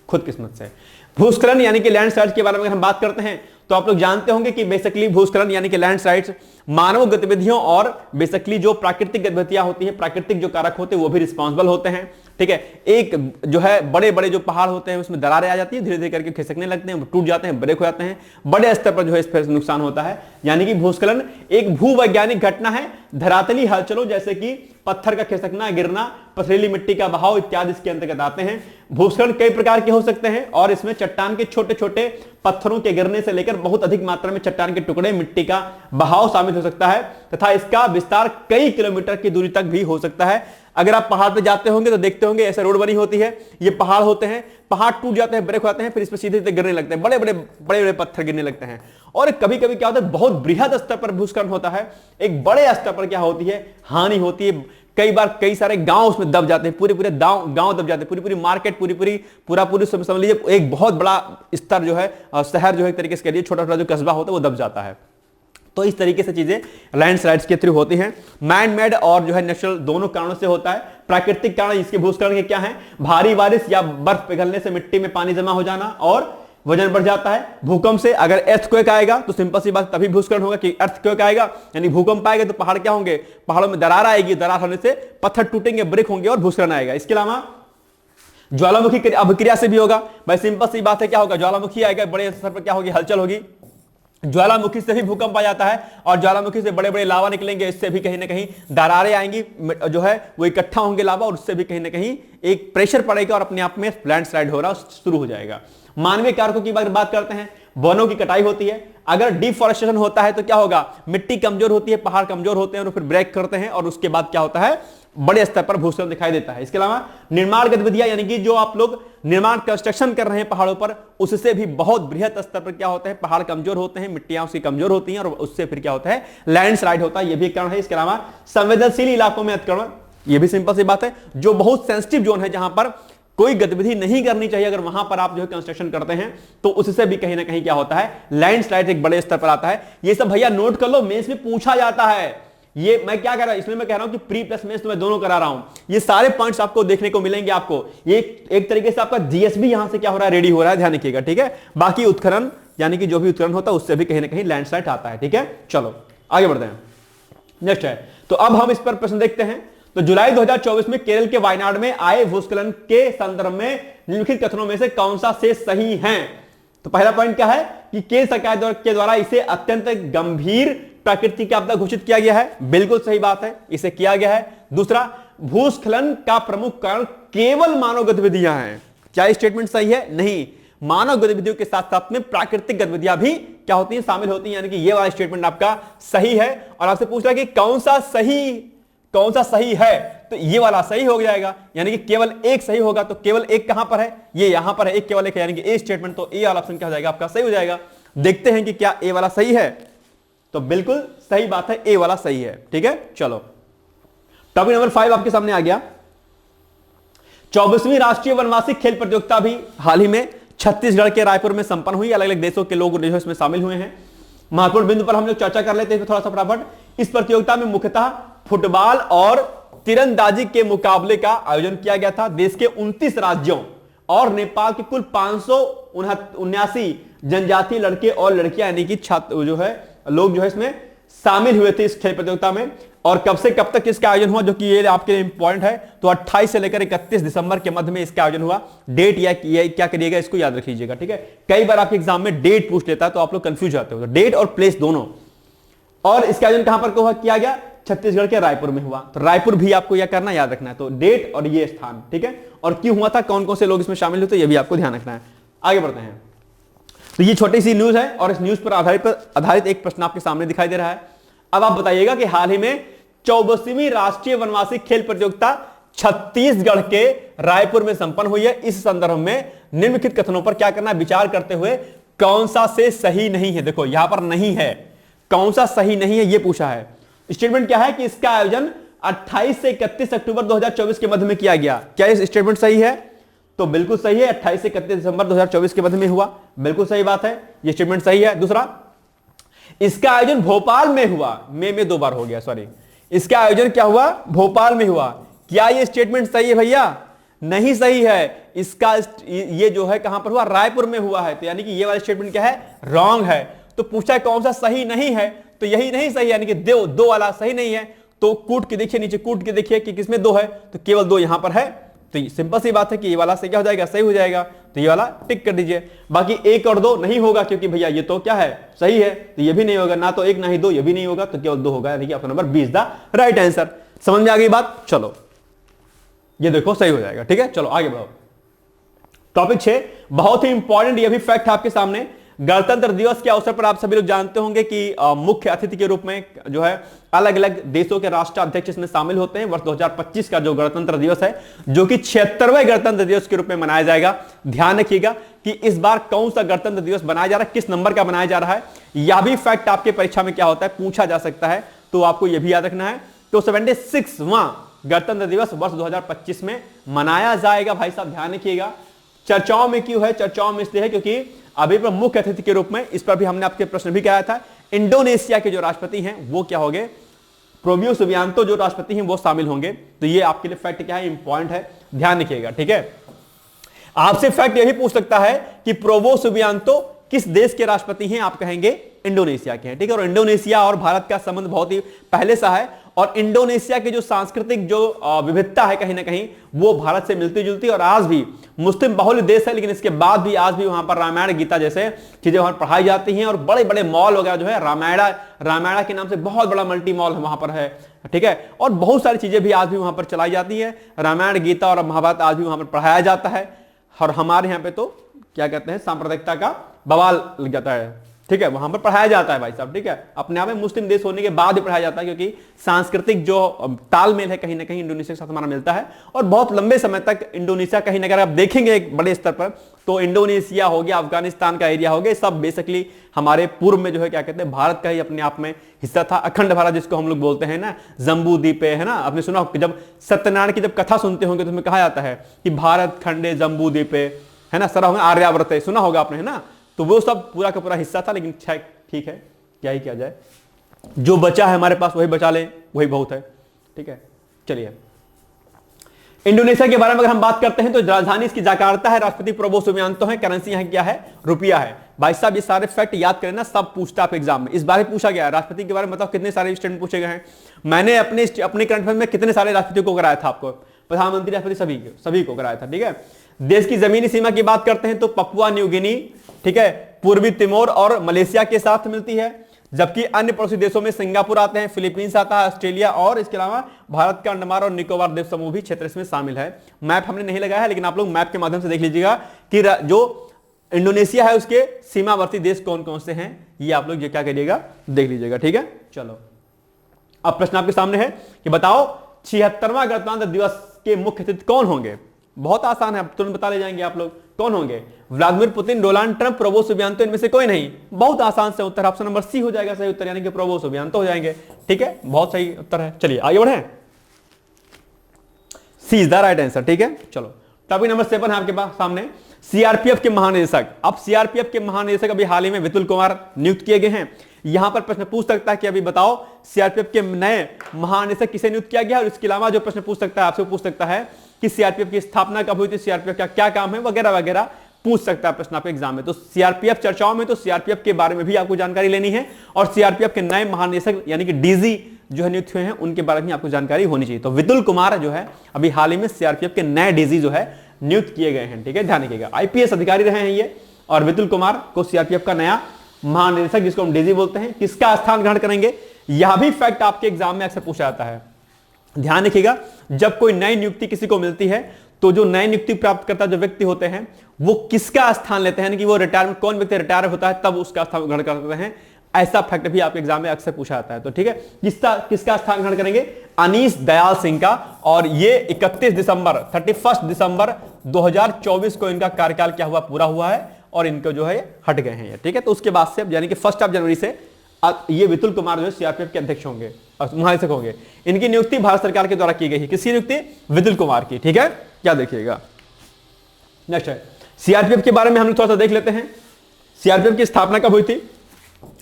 खुद किस्मत से। भूस्खलन यानी कि लैंडस्लाइड के बारे में अगर हम बात करते हैं, तो आप लोग जानते होंगे कि बेसिकली भूस्खलन यानी कि लैंडस्लाइड्स मानव गतिविधियों और बेसिकली जो प्राकृतिक गतिविधियां होती हैं, प्राकृतिक जो कारक होते हैं, वो भी रिस्पॉन्सिबल होते हैं। ठीक है, एक जो है बड़े बड़े जो पहाड़ होते हैं उसमें दरारें आ जाती है, धीरे धीरे करके खिसकने लगते हैं, टूट जाते हैं, ब्रेक हो जाते हैं, बड़े स्तर पर जो है इस पर नुकसान होता है। यानी कि भूस्खलन एक भूवैज्ञानिक घटना है, धरातली हलचलों जैसे कि पत्थर का खिसकना, गिरना, पथरीली मिट्टी का बहाव इत्यादि इसके अंतर्गत आते हैं। भूस्खलन कई प्रकार के हो सकते हैं, और इसमें चट्टान के छोटे छोटे पत्थरों के गिरने से लेकर बहुत अधिक मात्रा में चट्टान के टुकड़े, मिट्टी का बहाव शामिल हो सकता है, तथा इसका विस्तार कई किलोमीटर की दूरी तक भी हो सकता है। अगर आप पहाड़ पे जाते होंगे तो देखते होंगे ऐसे रोड बनी होती है, ये पहाड़ होते हैं, पहाड़ टूट जाते हैं, ब्रेक हो जाते हैं, फिर इस पर सीधे सीधे गिरने लगते हैं, बड़े बड़े पत्थर गिरने लगते हैं। और कभी कभी क्या होता है, बहुत बृहद स्तर पर भूस्खलन होता है, एक बड़े स्तर पर क्या होती है, हानि होती है। कई बार कई सारे गांव उसमें दब जाते हैं, पूरे गांव दब जाते हैं, पूरी मार्केट, पूरी समझ लीजिए एक बहुत बड़ा स्तर जो है, शहर जो है एक तरीके से करिए, छोटा छोटा जो कस्बा होता है वो दब जाता है। तो इस तरीके से चीजें लैंडस्लाइड्स के थ्रू होती हैं। मैन मेड और जो है नेचुरल दोनों कारणों से होता है। प्राकृतिक कारण इसके भूस्खलन के क्या है? भारी बारिश या बर्फ पिघलने से मिट्टी में पानी जमा हो जाना और वजन बढ़ जाता है। भूकंप से अगर अर्थक्वेक आएगा तो सिंपल सी बात, तभी भूस्खलन होगा कि अर्थक्वेक आएगा यानी भूकंप आएगा, तो पहाड़ क्या होंगे, पहाड़ों में दरार आएगी, दरार होने से पत्थर टूटेंगे, ब्रेक होंगे और भूस्खलन आएगा। इसके अलावा ज्वालामुखी अभिक्रिया से भी होगा। भाई सिंपल सी बात है, क्या होगा, ज्वालामुखी आएगा, बड़े स्तर पर क्या होगी, हलचल होगी। ज्वालामुखी से भी भूकंप आ जाता है, और ज्वालामुखी से बड़े बड़े लावा निकलेंगे, इससे भी कहीं ना कहीं दरारें आएंगी, जो है वो इकट्ठा होंगे लावा, और उससे भी कहीं ना कहीं एक प्रेशर पड़ेगा और अपने आप में लैंडस्लाइड हो रहा शुरू हो जाएगा। मानवीय कारकों की बात करते हैं, वनों की कटाई होती है। अगर डिफॉरेस्टेशन होता है तो क्या होगा, मिट्टी कमजोर होती है, पहाड़ कमजोर होते हैं और फिर ब्रेक करते हैं, और उसके बाद क्या होता है, बड़े स्तर पर भूस्खलन दिखाई देता है। इसके अलावा निर्माण गतिविधियां यानी कि जो आप लोग निर्माण कंस्ट्रक्शन कर रहे हैं पहाड़ों पर, उससे भी बहुत बृहद स्तर पर क्या होता है, पहाड़ कमजोर होते हैं, मिट्टियां उसकी कमजोर होती हैं, और उससे फिर क्या होता है, लैंडस्लाइड होता है, यह भी एक कारण है। इसके अलावा संवेदनशील इलाकों में अतिक्रमण, यह भी सिंपल सी बात है, जो बहुत सेंसिटिव जोन है, जहां पर कोई गतिविधि नहीं करनी चाहिए, अगर वहां पर आप जो है कंस्ट्रक्शन करते हैं तो उससे भी कहीं ना कहीं क्या होता है, लैंडस्लाइड एक बड़े स्तर पर आता है। ये सब भैया नोट कर लो, मेंस में पूछा जाता है। ये मैं क्या कह रहा हूं, इसलिए मैं कह रहा हूं कि प्री प्लस मेंस तो मैं दोनों करा रहा हूं। ये सारे पॉइंट्स आपको देखने को मिलेंगे। आपको ये एक तरीके से आपका जीएसबी यहां से क्या हो रहा है, रेडी हो रहा है, ध्यान रखिएगा, ठीक है। बाकी उत्खनन यानी कि जो भी उत्खनन होता है उससे भी कहीं ना कहीं लैंडस्लाइड आता है, ठीक है। चलो आगे बढ़ते हैं, नेक्स्ट है। तो अब हम इस पर प्रश्न देखते हैं। तो जुलाई 2024 में केरल के वायनाड में आए भूस्खलन के संदर्भ में निम्नलिखित कथनों में से कौन सा से सही है? तो पहला पॉइंट क्या है कि केंद्र सरकार के द्वारा इसे अत्यंत गंभीर प्राकृतिक आपदा घोषित किया गया है, बिल्कुल सही बात है, इसे किया गया है। दूसरा, भूस्खलन का प्रमुख कारण केवल मानव गतिविधियां हैं। क्या स्टेटमेंट सही है? नहीं, मानव गतिविधियों के साथ साथ में प्राकृतिक गतिविधियां भी क्या होती हैं, शामिल होती हैं, यानी कि यह वाला स्टेटमेंट आपका सही है। और आपसे पूछ रहा है कि कौन सा सही है, तो ये वाला सही हो जाएगा, यानी कि केवल एक सही होगा। तो केवल एक कहां पर है, ये यहां पर है, एक केवल एक है, यानी कि ए स्टेटमेंट। तो ए वाला ऑप्शन क्या हो जाएगा आपका, सही हो जाएगा। देखते हैं कि क्या ए वाला सही है, तो बिल्कुल सही बात है, ए वाला सही है। ठीक है, चलो टॉपिक नंबर 5 आपके सामने आ गया। 24वीं राष्ट्रीय वनवासी खेल प्रतियोगिता भी हाल ही में छत्तीसगढ़ के रायपुर में संपन्न हुई। अलग अलग देशों के लोग जो इसमें शामिल हुए हैं। महत्वपूर्ण बिंदु पर हम लोग चर्चा कर लेते हैं थोड़ा सा फटाफट। इस प्रतियोगिता में मुख्यतः फुटबॉल और तीरंदाजी के मुकाबले का आयोजन किया गया था। देश के 29 राज्यों और नेपाल के कुल 579 जनजातीय लड़के और लड़कियां यानी कि छात्र जो है लोग जो है इसमें शामिल हुए थे इस खेल प्रतियोगिता में। और कब से कब तक इसका आयोजन हुआ, जो कि ये आपके लिए इंपॉर्टेंट है, तो 28 से लेकर 31 दिसंबर के मध्य में इसका आयोजन हुआ। डेट या क्या करिएगा, इसको याद रख लीजिएगा। ठीक है, कई बार आपके एग्जाम में डेट पूछ लेता है तो आप लोग कंफ्यूज होते हो, तो डेट और प्लेस दोनों। और इसका आयोजन कहां पर किया गया, छत्तीसगढ़ के रायपुर में हुआ। तो रायपुर भी आपको यह करना याद रखना है, तो डेट और ये स्थान। ठीक है, और क्यों हुआ था, कौन कौन से लोग इसमें शामिल हुए, ये भी आपको ध्यान रखना है। आगे बढ़ते हैं। तो ये छोटी सी न्यूज है और इस न्यूज पर आधारित एक प्रश्न आपके सामने दिखाई दे रहा है। अब आप बताइएगा कि हाल ही में 24वीं राष्ट्रीय वनवासी खेल प्रतियोगिता छत्तीसगढ़ के रायपुर में संपन्न हुई है। इस संदर्भ में निम्नलिखित कथनों पर क्या करना है, विचार करते हुए कौन सा से सही नहीं है। देखो यहां पर नहीं है, कौन सा सही नहीं है, यह पूछा है। स्टेटमेंट क्या है कि इसका आयोजन 28 से 31 अक्टूबर 2024 के मध्य में किया गया। क्या इस स्टेटमेंट सही है, तो बिल्कुल सही है। 28 से 31 दिसंबर 2024 के मध्य में हुआ, बिल्कुल सही बात है, यह स्टेटमेंट सही है। दूसरा, इसका आयोजन भोपाल में हुआ, में 2 बार हो गया, सॉरी। इसका आयोजन क्या हुआ, भोपाल में हुआ। क्या यह स्टेटमेंट सही है भैया, नहीं सही है। इसका ये जो है कहां पर हुआ, रायपुर में हुआ है। तो यानी कि ये वाला स्टेटमेंट क्या है, रॉन्ग है। तो पूछा है कौन सा सही नहीं है, तो यही नहीं सही, यानी कि दो वाला सही नहीं है। तो कूट के देखिए, नीचे कूट के देखिए कि किसमें 2 है, तो केवल 2 यहां पर है। तो सिंपल सी बात है कि ये वाला से क्या हो जाएगा, सही हो जाएगा। तो ये वाला टिक कर दीजिए। बाकी 1 और 2 नहीं होगा, क्योंकि भैया ये तो क्या है, सही है, तो ये भी नहीं होगा, ना तो 1 ना ही 2, ये भी नहीं होगा, तो केवल 2 होगा, यानी कि option number 20 the right answer. समझ में आ गई बात, चलो ये देखो सही हो जाएगा। ठीक है, चलो आगे बढ़ो। टॉपिक 6 बहुत ही इंपॉर्टेंट, ये भी फैक्ट है आपके सामने। गणतंत्र दिवस के अवसर पर आप सभी लोग जानते होंगे कि मुख्य अतिथि के रूप में जो है अलग अलग देशों के राष्ट्राध्यक्ष इसमें शामिल होते हैं। वर्ष 2025 का जो गणतंत्र दिवस है, जो कि 76वें गणतंत्र दिवस के रूप में मनाया जाएगा। ध्यान रखिएगा कि इस बार कौन सा गणतंत्र दिवस बनाया जा रहा है, किस नंबर का बनाया जा रहा है, यह भी फैक्ट आपके परीक्षा में क्या होता है, पूछा जा सकता है। तो आपको यह भी याद रखना है। तो 76वां गणतंत्र दिवस वर्ष 2025 में मनाया जाएगा। भाई साहब ध्यान रखिएगा। चर्चाओं में क्यों है, चर्चाओं में इसलिए है क्योंकि अभी पर मुख्य अतिथि के रूप में, इस पर भी हमने आपके प्रश्न भी किया था, इंडोनेशिया के जो राष्ट्रपति हैं वो क्या होंगे, प्रोवियो सुबियांतो जो राष्ट्रपति हैं वो शामिल होंगे। तो ये आपके लिए फैक्ट क्या है, इंपॉर्टेंट है, ध्यान रखिएगा। ठीक है, आपसे फैक्ट यही पूछ सकता है कि प्रोवियो सुबियांतो किस देश के राष्ट्रपति हैं, आप कहेंगे इंडोनेशिया के हैं। ठीक है, और इंडोनेशिया और भारत का संबंध बहुत ही पहले सा है। और इंडोनेशिया की जो सांस्कृतिक जो विविधता है कहीं ना कहीं वो भारत से मिलती जुलती, और आज भी मुस्लिम बहुल देश है, लेकिन इसके बाद भी आज भी वहां पर रामायण गीता जैसे चीजें वहां पढ़ाई जाती हैं। और बड़े बड़े मॉल वगैरह जो है रामायणा के नाम से बहुत बड़ा मल्टी मॉल वहां पर है। ठीक है, और बहुत सारी चीजें भी आज भी वहां पर चलाई जाती है। रामायण गीता और महाभारत आज भी वहां पर पढ़ाया जाता है। और हमारे यहाँ पे तो क्या कहते हैं, सांप्रदायिकता का बवाल लग जाता है। ठीक है, वहां पर पढ़ाया जाता है भाई साहब। ठीक है, अपने आप में मुस्लिम देश होने के बाद भी पढ़ाया जाता है, क्योंकि सांस्कृतिक जो तालमेल है कहीं ना कहीं इंडोनेशिया के साथ हमारा मिलता है। और बहुत लंबे समय तक इंडोनेशिया कहीं ना कहीं आप देखेंगे एक बड़े स्तर पर, तो इंडोनेशिया हो गया, अफगानिस्तान का एरिया हो गया, सब बेसिकली हमारे पूर्व में जो है क्या कहते हैं, भारत का ही अपने आप में हिस्सा था। अखंड भारत जिसको हम लोग बोलते हैं ना, जम्बू द्वीप है ना। आपने सुना जब सत्यनारायण की जब कथा सुनते होंगे तो उसमें कहा जाता है कि भारत खंडे जम्बू द्वीप है ना, सर आर्यावर्त है, सुना होगा आपने, है ना। तो वो सब पूरा का पूरा हिस्सा था। लेकिन ठीक है, क्या ही किया जाए, जो बचा है हमारे पास वही बचा लें, वही बहुत है। ठीक है, चलिए इंडोनेशिया के बारे में अगर हम बात करते हैं तो राजधानी इसकी जकार्ता है, राष्ट्रपति प्रोबो सुबियांतो है, करेंसी यहां क्या है, रुपया है। भाई साहब ये सारे फैक्ट याद करें ना, सब पूछता है एग्जाम में। इस बार पूछा गया है राष्ट्रपति के बारे में, बताओ कितने सारे स्टूडेंट पूछे गए हैं। मैंने अपने करंट अफेयर में कितने सारे राष्ट्रपति को कराया था, आपको प्रधानमंत्री राष्ट्रपति सभी को कराया था। ठीक है, देश की जमीनी सीमा की बात करते हैं तो पपुआ न्यू गिनी, ठीक है, पूर्वी तिमोर और मलेशिया के साथ मिलती है। जबकि अन्य पड़ोसी देशों में सिंगापुर आते हैं, फिलीपींस आता है, ऑस्ट्रेलिया, और इसके अलावा भारत का अंडमान और निकोबार द्वीप समूह भी क्षेत्र इसमें शामिल है। मैप हमने नहीं लगाया है, लेकिन आप लोग मैप के माध्यम से देख लीजिएगा कि जो इंडोनेशिया है उसके सीमावर्ती देश कौन कौन से हैं, ये आप लोग क्या करिएगा, देख लीजिएगा। ठीक है, चलो अब प्रश्न आपके सामने है कि बताओ 76वां गणतंत्र दिवस के मुख्य अतिथि कौन होंगे? बहुत आसान है, तुरंत बता ले जाएंगे आप लोग कौन होंगे। Vladimir Putin, Donald Trump, Prabodh Subianto, इनमें से कोई नहीं। बहुत आसान से उत्तर, ऑप्शन नंबर सी हो जाएगा सही उत्तर, यानी कि प्रबोध सुबियांतो हो जाएंगे। ठीक है, बहुत सही उत्तर है। चलिए आगे बढ़े, सी इज द राइट आंसर। ठीक है, चलो टॉपिक नंबर 7 है आपके पास सामने, सीआरपीएफ के महानिदेशक। अब सीआरपीएफ के महानिदेशक अभी हाल ही में विपुल कुमार नियुक्त किए गए हैं। यहां पर प्रश्न पूछ सकता है कि अभी बताओ सीआरपीएफ के नए महानिदेशक किसे नियुक्त किया गया, और इसके अलावा जो प्रश्न पूछ सकता है आपसे पूछ सकता है कि सीआरपीएफ की स्थापना कब हुई थी, सीआरपीएफ का क्या काम है, वगैरह वगैरह पूछ सकता है प्रश्न आपके एग्जाम में। तो सीआरपीएफ चर्चाओं में तो सीआरपीएफ के बारे में भी आपको जानकारी लेनी है, और सीआरपीएफ के नए महानिदेशक यानी कि डीजी जो है नियुक्त हुए हैं उनके बारे में आपको जानकारी होनी चाहिए। तो विपुल कुमार जो है अभी हाल ही में सीआरपीएफ के नए डीजी जो है नियुक्त किए गए हैं। ठीक है, ध्यान रखिएगा, आईपीएस अधिकारी रहे हैं ये, और विपुल कुमार को सीआरपीएफ का नया महानिदेशक जिसको हम डीजी बोलते हैं, किसका स्थान ग्रहण करेंगे। यह भी फैक्ट आपके एग्जाम में अक्सर पूछा जाता है। ध्यान रखिएगा, जब कोई नई नियुक्ति किसी को मिलती है तो जो नई नियुक्ति प्राप्त करता जो व्यक्ति होते हैं वो किसका स्थान लेते हैं, कि वो रिटायरमेंट, कौन व्यक्ति रिटायर होता है तब उसका स्थान ग्रहण करते हैं। ऐसा फैक्ट भी आपके एग्जाम में अक्सर पूछा जाता है। तो ठीक है, किसका स्थान ग्रहण करेंगे, अनीश दयाल सिंह का, और ये 31 दिसंबर 2024 को इनका कार्यकाल क्या हुआ, पूरा हुआ है, और इनको जो है हट गए हैं। ठीक है, तो उसके बाद से यानी कि 1 जनवरी से ये विपुल कुमार जो है सीआरपीएफ के अध्यक्ष होंगे, महानिदेशक होंगे। इनकी नियुक्ति भारत सरकार के द्वारा की गई है। किसकी नियुक्ति, विपुल कुमार की। ठीक है, क्या देखिएगा नेक्स्ट है सीआरपीएफ के बारे में हम लोग थोड़ा सा देख लेते हैं। सीआरपीएफ की स्थापना कब हुई थी,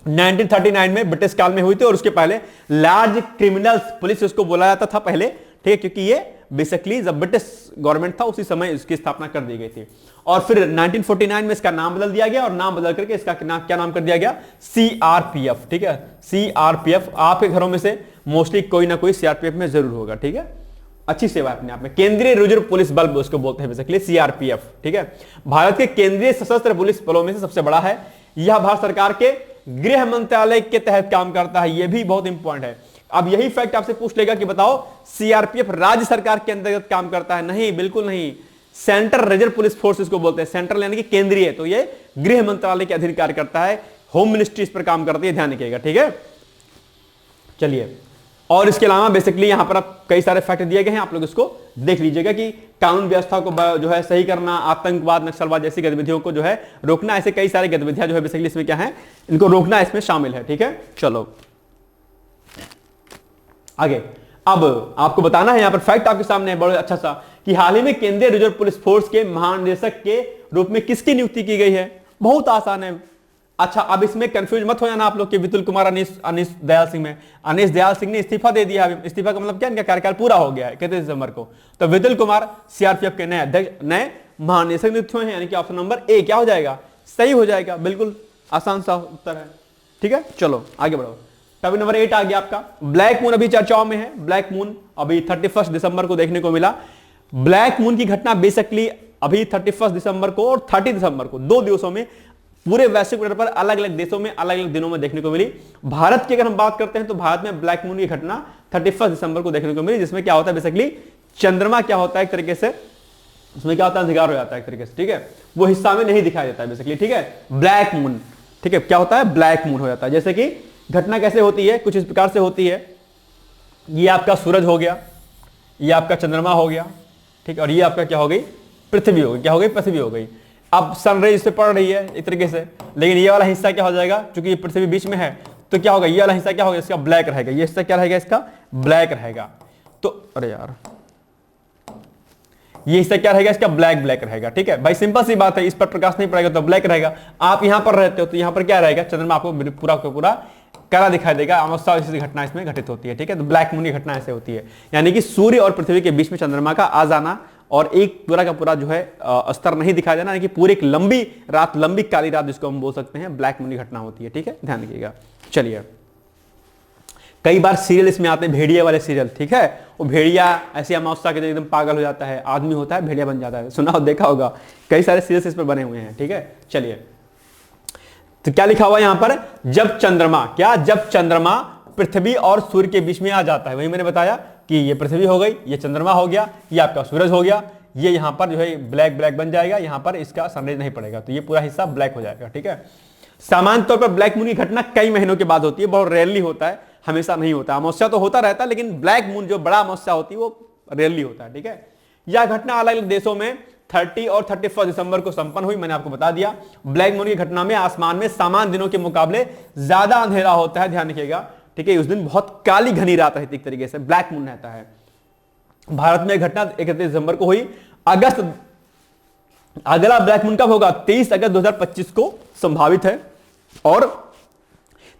1939 में ब्रिटिश काल में हुई थी, और उसके पहले लार्ज क्रिमिनल्स पुलिस उसको बोला जाता था पहले। ठीक है, क्योंकि ये बेसिकली जब ब्रिटिश गवर्नमेंट था उसी समय इसकी स्थापना कर दी गई थी, और फिर 1949 में इसका नाम बदल दिया गया, और नाम बदल करके इसका क्या नाम कर दिया गया, सीआरपीएफ। ठीक है, सीआरपीएफ। आपके घरों में से मोस्टली कोई ना कोई सीआरपीएफ में जरूर होगा। ठीक है, अच्छी सेवा अपने आप में, केंद्रीय रिजर्व पुलिस बल उसको बोलते हैं बेसिकली, सीआरपीएफ। ठीक है, भारत के केंद्रीय सशस्त्र पुलिस बलों में से सबसे बड़ा है। यह भारत सरकार के गृह मंत्रालय के तहत काम करता है, यह भी बहुत इंपॉर्टेंट है। अब यही फैक्ट आपसे पूछ लेगा कि बताओ सीआरपीएफ राज्य सरकार के अंतर्गत काम करता है, नहीं, बिल्कुल नहीं। सेंट्रल रिजर्व पुलिस फोर्स इसको बोलते हैं, सेंट्रल यानी कि केंद्रीय, तो ये गृह मंत्रालय के अधीन कार्य करता है, होम मिनिस्ट्री इस पर काम करती है, ध्यान रखिएगा। ठीक है, चलिए, और इसके अलावा बेसिकली यहां पर आप कई सारे फैक्ट दिए गए हैं, आप लोग इसको देख लीजिएगा कि कानून व्यवस्था को जो है सही करना, आतंकवाद, नक्सलवाद जैसी गतिविधियों को जो है रोकना, ऐसे कई सारे गतिविधियां जो है बेसिकली इसमें क्या है, इनको रोकना इसमें शामिल है। ठीक है, चलो आगे। अब आपको बताना है, यहां पर फैक्ट आपके सामने है बड़ा अच्छा सा, कि हाल ही में केंद्रीय रिजर्व पुलिस फोर्स के महानिदेशक के रूप में किसकी नियुक्ति की गई है। बहुत आसान है। अच्छा, अब इसमें कंफ्यूज मत हो जाना आप लोग कि विपुल कुमार अनीश दयाल सिंह में, अनीश दयाल सिंह ने इस्तीफा दे दिया। इस्तीफा का मतलब क्या, इनका कार्यकाल पूरा हो गया है 31 दिसंबर को। तो विपुल कुमार सीआरपीएफ के नए अध्यक्ष, नए महानिदेशक नियुक्त हुए हैं, यानी कि ऑप्शन नंबर ए क्या हो जाएगा, सही हो जाएगा। बिल्कुल आसान सा उत्तर है। ठीक है, चलो आगे बढ़ो। टॉपिक नंबर 8 आ गया आपका, ब्लैक मून अभी चर्चाओं में है। ब्लैक मून अभी 31 दिसंबर को देखने को मिला। ब्लैक मून की घटना बेसिकली अभी 31 दिसंबर को और 30 दिसंबर को 2 दिवसों में पूरे वैश्विक स्तर पर अलग अलग देशों में अलग अलग दिनों में देखने को मिली। भारत की अगर हम बात करते हैं तो भारत में ब्लैक मून की घटना 31 दिसंबर को देखने को मिली, जिसमें क्या होता है बेसिकली चंद्रमा क्या होता है एक तरीके से, उसमें क्या होता है, अंधकार हो जाता है एक तरीके से। ठीक है, वो हिस्सा में नहीं दिखाई देता है बेसिकली। ठीक है, ब्लैक मून। ठीक है, क्या होता है, ब्लैक मून हो जाता है। जैसे कि घटना कैसे होती है, कुछ इस प्रकार से होती है, ये आपका सूरज हो गया, ये आपका चंद्रमा हो गया, ठीक, और ये आपका क्या हो गई, पृथ्वी हो गई। क्या हो गई, पृथ्वी हो गई। अब सनरेज इस पे पड़ रही है एक तरीके से, लेकिन ये वाला हिस्सा क्या हो जाएगा, क्योंकि ये पृथ्वी बीच में है, तो क्या होगा, ये वाला हिस्सा क्या होगा, इसका ब्लैक रहेगा। ये हिस्सा क्या रहेगा, इसका ब्लैक रहेगा। तो अरे यार, ये हिस्सा क्या रहेगा, इसका ब्लैक रहेगा। ठीक है भाई, सिंपल सी बात है, इस पर प्रकाश नहीं पड़ेगा तो ब्लैक रहेगा। आप यहां पर रहते हो तो यहां पर क्या रहेगा, चंद्रमा आपको पूरा का पूरा काला दिखाई देगा। अमावस्या जैसी घटना इसमें घटित होती है। ठीक है, तो ब्लैक मून की घटना ऐसे होती है, यानी कि सूर्य और पृथ्वी के बीच में चंद्रमा का आ जाना और एक पूरा का पूरा जो है स्तर नहीं दिखाई देना, यानी कि पूरी एक लंबी रात, लंबी काली रात जिसको हम बोल सकते हैं, ब्लैक मून की घटना होती है। ठीक है, ध्यान रखिएगा। चलिए, कई बार सीरियल इसमें आते हैं, भेड़िया वाले सीरियल। ठीक है, वो भेड़िया ऐसी अमावस्या के दिन एकदम पागल हो जाता है, आदमी होता है भेड़िया बन जाता है, सुना हो, देखा होगा, कई सारे सीरियल्स इस पर बने हुए हैं। ठीक है, चलिए, तो क्या लिखा हुआ यहां पर, जब चंद्रमा, क्या, जब चंद्रमा पृथ्वी और सूर्य के बीच में आ जाता है, वही मैंने बताया कि ये पृथ्वी हो गई, ये चंद्रमा हो गया, ये आपका सूरज हो गया, ये यहां पर जो है ब्लैक बन जाएगा, यहां पर इसका सनराइज नहीं पड़ेगा, तो ये पूरा हिस्सा ब्लैक हो जाएगा। ठीक है, सामान्य तौर पर ब्लैक मून की घटना कई महीनों के बाद होती है, बहुत रेयरली होता है, हमेशा नहीं होता। अमावस्या तो होता रहता है, लेकिन ब्लैक मून जो बड़ा अमावस्या होती है वो रेयरली होता है, ठीक है। यह घटना अलग अलग देशों में 30 और 31 दिसंबर को संपन्न हुई, मैंने आपको बता दिया। ब्लैक मून की घटना में आसमान में सामान्य दिनों के मुकाबले ज्यादा अंधेरा होता है, ध्यान रखिएगा, ठीक है। उस दिन बहुत काली घनी रात रहती है, एक तरीके से ब्लैक मून रहता है। भारत में घटना 31 दिसंबर को हुई। अगला ब्लैक मून कब होगा? 23 अगस्त 2025 को संभावित है, और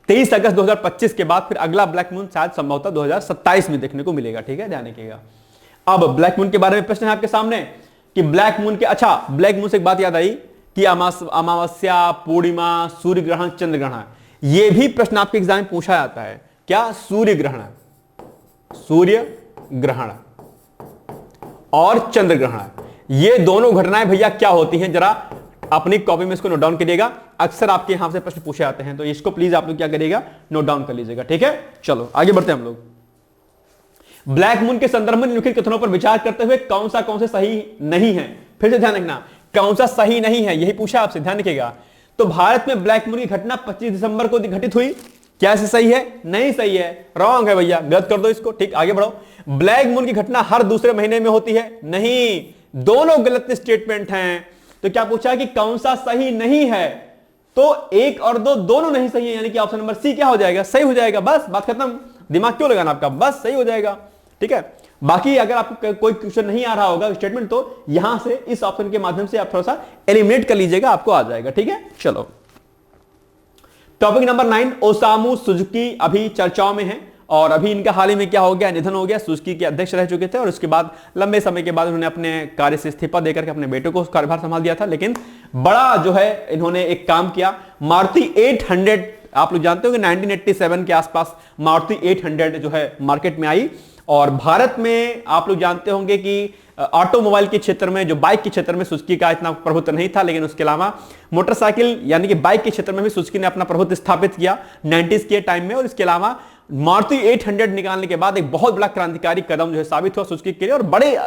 23 अगस्त 2025 के बाद फिर अगला ब्लैक मून शायद संभवतः 2027 में देखने को मिलेगा, ठीक है, ध्यान रखिएगा। अब ब्लैक मून के बारे में प्रश्न है आपके सामने कि ब्लैक मून के, अच्छा ब्लैक मून से एक बात याद आई कि अमावस्या, पूर्णिमा, सूर्य ग्रहण, चंद्र ग्रहण, यह भी प्रश्न आपके एग्जाम में पूछा जाता है। क्या? सूर्य ग्रहण, सूर्य ग्रहण और चंद्र ग्रहण, ये दोनों घटनाएं भैया क्या होती हैं, जरा अपनी कॉपी में इसको नोट डाउन करिएगा। अक्सर आपके यहां से प्रश्न पूछे जाते हैं, तो इसको प्लीज आप लोग क्या करिएगा, नोट डाउन कर लीजिएगा, ठीक है। चलो आगे बढ़ते हैं हम लोग। ब्लैक मून के संदर्भ में निम्नलिखित कथनों पर विचार करते हुए कौन से सही नहीं है? फिर से ध्यान रखना, कौन सा सही नहीं है, यही पूछा आपसे, ध्यान रखिएगा। तो भारत में ब्लैक मून की घटना 25 दिसंबर को घटित हुई, क्या से सही है? नहीं सही है, रॉन्ग है भैया, गलत कर दो इसको, ठीक, आगे बढ़ो। ब्लैक मून की घटना हर दूसरे महीने में होती है, नहीं, दोनों गलत स्टेटमेंट हैं। तो क्या पूछा कि कौन सा सही नहीं है? तो 1 और 2 दोनों नहीं सही है, यानी कि ऑप्शन नंबर सी क्या हो जाएगा? सही हो जाएगा, बस बात खत्म, दिमाग क्यों लगाना आपका, बस सही हो जाएगा, ठीक है। बाकी अगर आपको कोई क्वेश्चन नहीं आ रहा होगा स्टेटमेंट, तो यहां से इस ऑप्शन के माध्यम से आप थोड़ा सा एलिमिनेट कर लीजिएगा, आपको आ जाएगा, ठीक है। चलो टॉपिक नंबर 9, ओसामू सुजुकी अभी चर्चाओं में है, और अभी इनका हाल ही में क्या हो गया, निधन हो गया। सुजुकी के अध्यक्ष रह चुके थे, और उसके बाद लंबे समय के बाद उन्होंने अपने कार्य से इस्तीफा देकर के अपने बेटे को कार्यभार संभाल दिया था। लेकिन बड़ा जो है इन्होंने एक काम किया, मारुति 800, आप लोग जानते हो कि 1987 के आसपास मारुति 800 जो है मार्केट में आई, और भारत में आप लोग जानते होंगे कि ऑटोमोबाइल के क्षेत्र में, जो बाइक के क्षेत्र में सुजुकी का इतना प्रभुत्व नहीं था, लेकिन उसके अलावा मोटरसाइकिल यानी कि बाइक के क्षेत्र में भी सुजुकी ने अपना प्रभुत्व स्थापित किया 90s के टाइम में। और इसके अलावा मारुति 800 निकालने के बाद एक बहुत बड़ा क्रांतिकारी कदम जो है साबित हुआ सुजुकी के लिए, और बड़े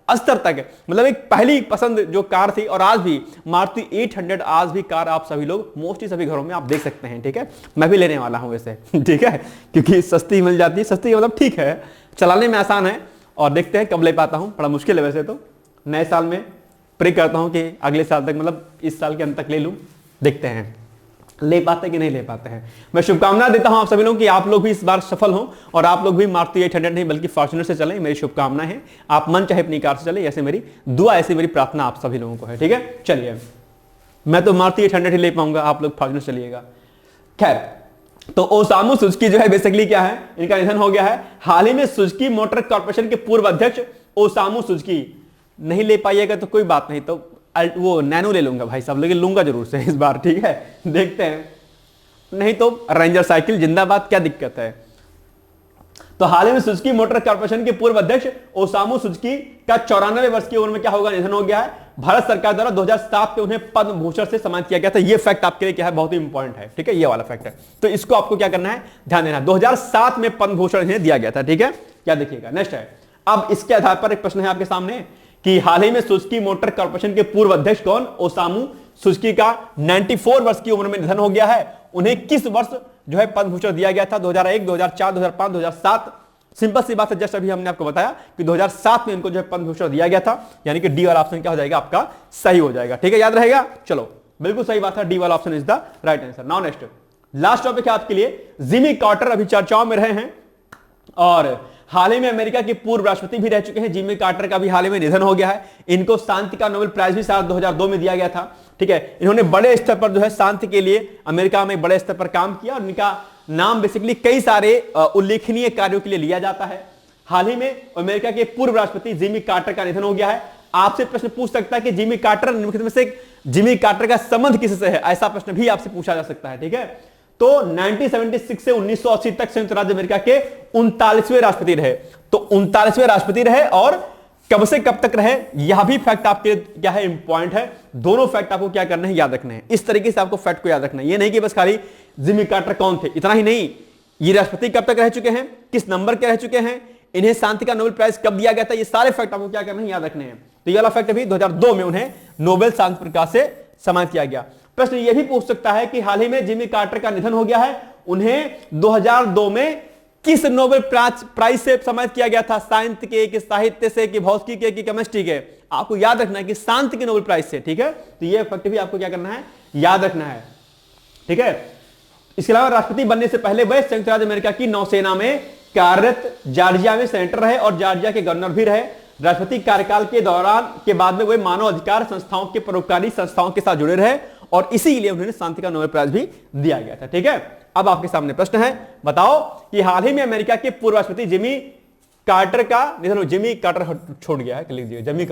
स्तर तक, मतलब एक पहली पसंद जो कार थी। और आज भी मारुति 800 आज भी कार आप सभी लोग मोस्टली सभी घरों में आप देख सकते हैं, ठीक है। मैं भी लेने वाला हूं वैसे, ठीक है, क्योंकि सस्ती मिल जाती है, सस्ती मतलब ठीक है, चलाने में आसान है, और देखते हैं कब ले पाता हूं, बड़ा मुश्किल है वैसे तो। नए साल में प्रे करता हूं कि अगले साल तक, मतलब इस साल के अंत तक ले लूं, देखते हैं ले पाते कि नहीं ले पाते हैं। मैं शुभकामना देता हूं आप सभी लोगों की, आप लोग भी इस बार सफल हो, और आप लोग भी मारुति 800 नहीं बल्कि फॉर्च्यूनर से चलें, मेरी शुभकामना है। आप मन चाहे अपनी कार से चले, ऐसे मेरी दुआ, ऐसी मेरी प्रार्थना आप सभी लोगों को है, ठीक है। चलिए, मैं तो मारुति 800 ही ले पाऊंगा, आप लोग फॉर्च्यूनर चलिएगा। खैर, तो ओसामू सुजुकी जो है बेसिकली क्या है, इनका निधन हो गया है। हाल ही में सुजुकी मोटर कॉर्पोरेशन के पूर्व अध्यक्ष ओसामू सुजुकी, नहीं ले पाइएगा तो कोई बात नहीं, तो वो नैनो ले लूंगा भाई साहब, लेकिन लूंगा जरूर से इस बार, ठीक है, देखते हैं, नहीं तो रेंजर साइकिल जिंदाबाद, क्या दिक्कत है। तो हाल ही में सुजुकी मोटर कॉर्पोरेशन के पूर्व अध्यक्ष ओसामू सुजुकी का 94 वर्ष की उम्र में क्या होगा, निधन हो गया है। भारत सरकार द्वारा 2007 में उन्हें पद्म भूषण से सम्मानित किया गया था। ये फैक्ट आपके लिए क्या है, बहुत ही इंपॉर्टेंट है, ठीक है, ये वाला फैक्ट है, तो इसको आपको क्या करना है, ध्यान देना। 2007 में पद्म भूषण इन्हें दिया गया था, ठीक है, क्या देखिएगा। नेक्स्ट है, अब इसके आधार पर एक प्रश्न है आपके सामने कि हाल ही में सुजुकी मोटर कॉर्पोरेशन के पूर्व अध्यक्ष कौन, ओसामू सुजुकी का 94 वर्ष की उम्र में निधन हो गया है। उन्हें किस वर्ष जो है पद्म भूषण दिया गया था, 2001, 2004, 2005, 2007? सिंपल सी बात है, जस्ट अभी हमने आपको बताया कि 2007 में इनको जो है पद्म भूषण दिया गया था, यानी कि डी वाला ऑप्शन क्या हो जाएगा, आपका सही हो जाएगा, ठीक है, याद रहेगा। चलो बिल्कुल सही बात है, डी वाला option is the right answer. Now next, last topic है आपके लिए, जिमी कार्टर अभी चर्चाओं में रहे हैं, और हाल ही में अमेरिका के पूर्व राष्ट्रपति भी रह चुके हैं। जिमी कार्टर का भी हाल ही में निधन हो गया है। इनको शांति का नोबेल प्राइज भी साल 2002 में दिया गया था, ठीक है। इन्होंने बड़े स्तर पर जो है शांति के लिए अमेरिका में बड़े स्तर पर काम किया, और इनका नाम बेसिकली कई सारे उल्लेखनीय कार्यों के लिए लिया जाता है। हाल ही में अमेरिका के पूर्व राष्ट्रपति जिमी कार्टर का निधन हो गया है। आपसे प्रश्न पूछ सकता है कि जिमी कार्टर निम्नलिखित में से जिमी कार्टर का संबंध किससे है, ऐसा प्रश्न भी आपसे पूछा जा सकता है, ठीक है। तो 1976 से 1980 तक संयुक्त राज्य अमेरिका के 39वें राष्ट्रपति रहे। तो 39वें राष्ट्रपति रहे, और कब से कब तक रहे, यह भी फैक्ट आपके क्या है, इंपॉर्टेंट है। दोनों फैक्ट आपको क्या करना है, याद रखना है। इस तरीके से आपको फैक्ट को याद रखना है, ये नहीं कि बस खाली जिमी कार्टर कौन थे, इतना ही नहीं, ये राष्ट्रपति कब तक रह चुके हैं, किस नंबर के रह चुके हैं, इन्हें शांति का नोबेल प्राइज कब दिया गया था, ये सारे फैक्ट आपको क्या करना है, याद रखने हैं। तो ये वाला फैक्ट भी 2002 में उन्हें नोबेल शांति पुरस्कार से सम्मानित किया गया। प्रश्न यह भी पूछ सकता है कि हाल ही में जिमी कार्टर का निधन हो गया है, उन्हें 2002 में किस नोबेल प्राइज से सम्मानित किया गया था? साइंस के, कि साहित्य से, कि भौतिकी के, कि केमिस्ट्री के? आपको याद रखना है कि शांति के नोबेल प्राइज से, ठीक है? तो ये फैक्ट भी आपको क्या करना है, याद रखना है, ठीक है? इसके अलावा राष्ट्रपति बनने से पहले वह संयुक्त राज्य अमेरिका की नौसेना में कार्यरत, जॉर्जिया में सेनेटर रहे और जॉर्जिया के गवर्नर भी रहे। राष्ट्रपति कार्यकाल के दौरान के बाद में वे मानव अधिकार संस्थाओं के, परोपकारी संस्थाओं के साथ जुड़े रहे और इसीलिए उन्हें शांति का नोबेल प्राइज भी दिया गया था, ठीक है? अब आपके सामने प्रश्न है, बताओ कि हाल ही में अमेरिका के पूर्व राष्ट्रपति जिमी कार्टर का निधन, जिमी कार्टर छोड़ गया है, लिख दीजिए जिमी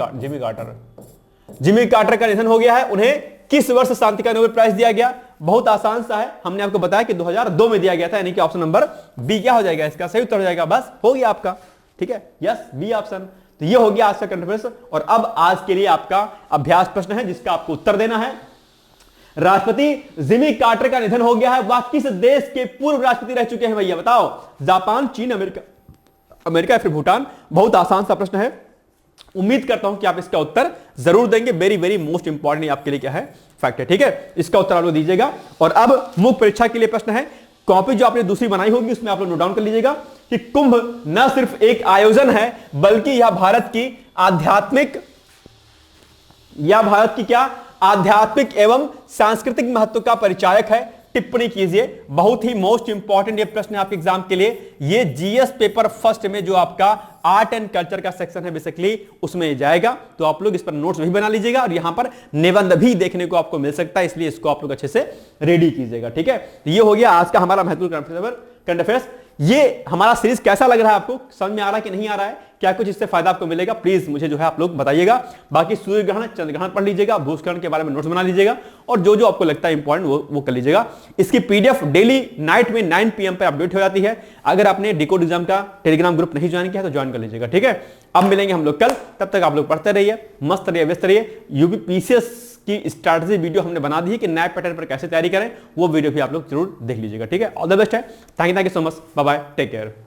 कार्टर का निधन हो गया है। उन्हें किस वर्ष शांति का नोबेल प्राइज दिया गया? बहुत आसान सा है, हमने आपको बताया कि 2002 में दिया गया था, यानी कि ऑप्शन नंबर बी क्या हो जाएगा, इसका सही उत्तर हो जाएगा, बस हो गया आपका, ठीक है? Yes, B option. तो ये हो गया आज का करंट अफेयर्स। और अब आज के लिए आपका अभ्यास प्रश्न है जिसका आपको उत्तर देना है। राष्ट्रपति जिमी कार्टर का निधन हो गया है, वह किस देश के पूर्व राष्ट्रपति रह चुके हैं भैया? बताओ, जापान, चीन, अमेरिका या फिर भूटान? बहुत आसान सा प्रश्न है, उम्मीद करता हूं कि आप इसका उत्तर जरूर देंगे। वेरी वेरी मोस्ट इंपॉर्टेंट आपके लिए क्या है, फैक्ट है, ठीक है? इसका उत्तर आप लोग दीजिएगा। और अब मुख्य परीक्षा के लिए प्रश्न है, कॉपी जो आपने दूसरी बनाई होगी उसमें आप लोग नोट डाउन कर लीजिएगा कि कुंभ न सिर्फ एक आयोजन है बल्कि यह भारत की आध्यात्मिक एवं सांस्कृतिक महत्व का परिचायक है। टिप्पणी कीजिए। बहुत ही मोस्ट इंपॉर्टेंट ये प्रश्न है आपके एग्जाम के लिए। ये जीएस पेपर फर्स्ट में जो आपका आर्ट एंड कल्चर का सेक्शन है बेसिकली उसमें जाएगा, तो आप लोग इस पर नोट्स भी बना लीजिएगा और यहां पर निबंध भी देखने को आपको मिल सकता है, इसलिए इसको आप लोग अच्छे से रेडी कीजिएगा, ठीक है? तो ये हो गया आज का हमारा महत्वपूर्ण करंट अफेयर्स। ये हमारा सीरीज कैसा लग रहा है आपको, समझ में आ रहा है कि नहीं आ रहा है, क्या कुछ इससे फायदा आपको मिलेगा, प्लीज मुझे जो है आप लोग बताइएगा। बाकी सूर्य ग्रहण, चंद्र ग्रहण पढ़ लीजिएगा, भूस्खलन के बारे में नोट्स बना लीजिएगा और जो जो आपको लगता है इंपॉर्टेंट वो कर लीजिएगा। इसकी पीडीएफ डेली नाइट में 9 PM पर अपडेट हो जाती है। अगर आपने डिकोड एग्जाम का टेलीग्राम ग्रुप नहीं ज्वाइन किया तो ज्वाइन कर लीजिएगा, ठीक है? अब मिलेंगे हम लोग कल, तब तक आप लोग पढ़ते रहिए, मस्त रहिए, व्यस्त रहिए। यूपीपीसीएस की स्ट्रैटेजी वीडियो हमने बना दी है कि नए पैटर्न पर कैसे तैयारी करें, वो वीडियो भी आप लोग जरूर देख लीजिएगा, ठीक है? ऑल द बेस्ट है, thank you so much, bye bye, take care.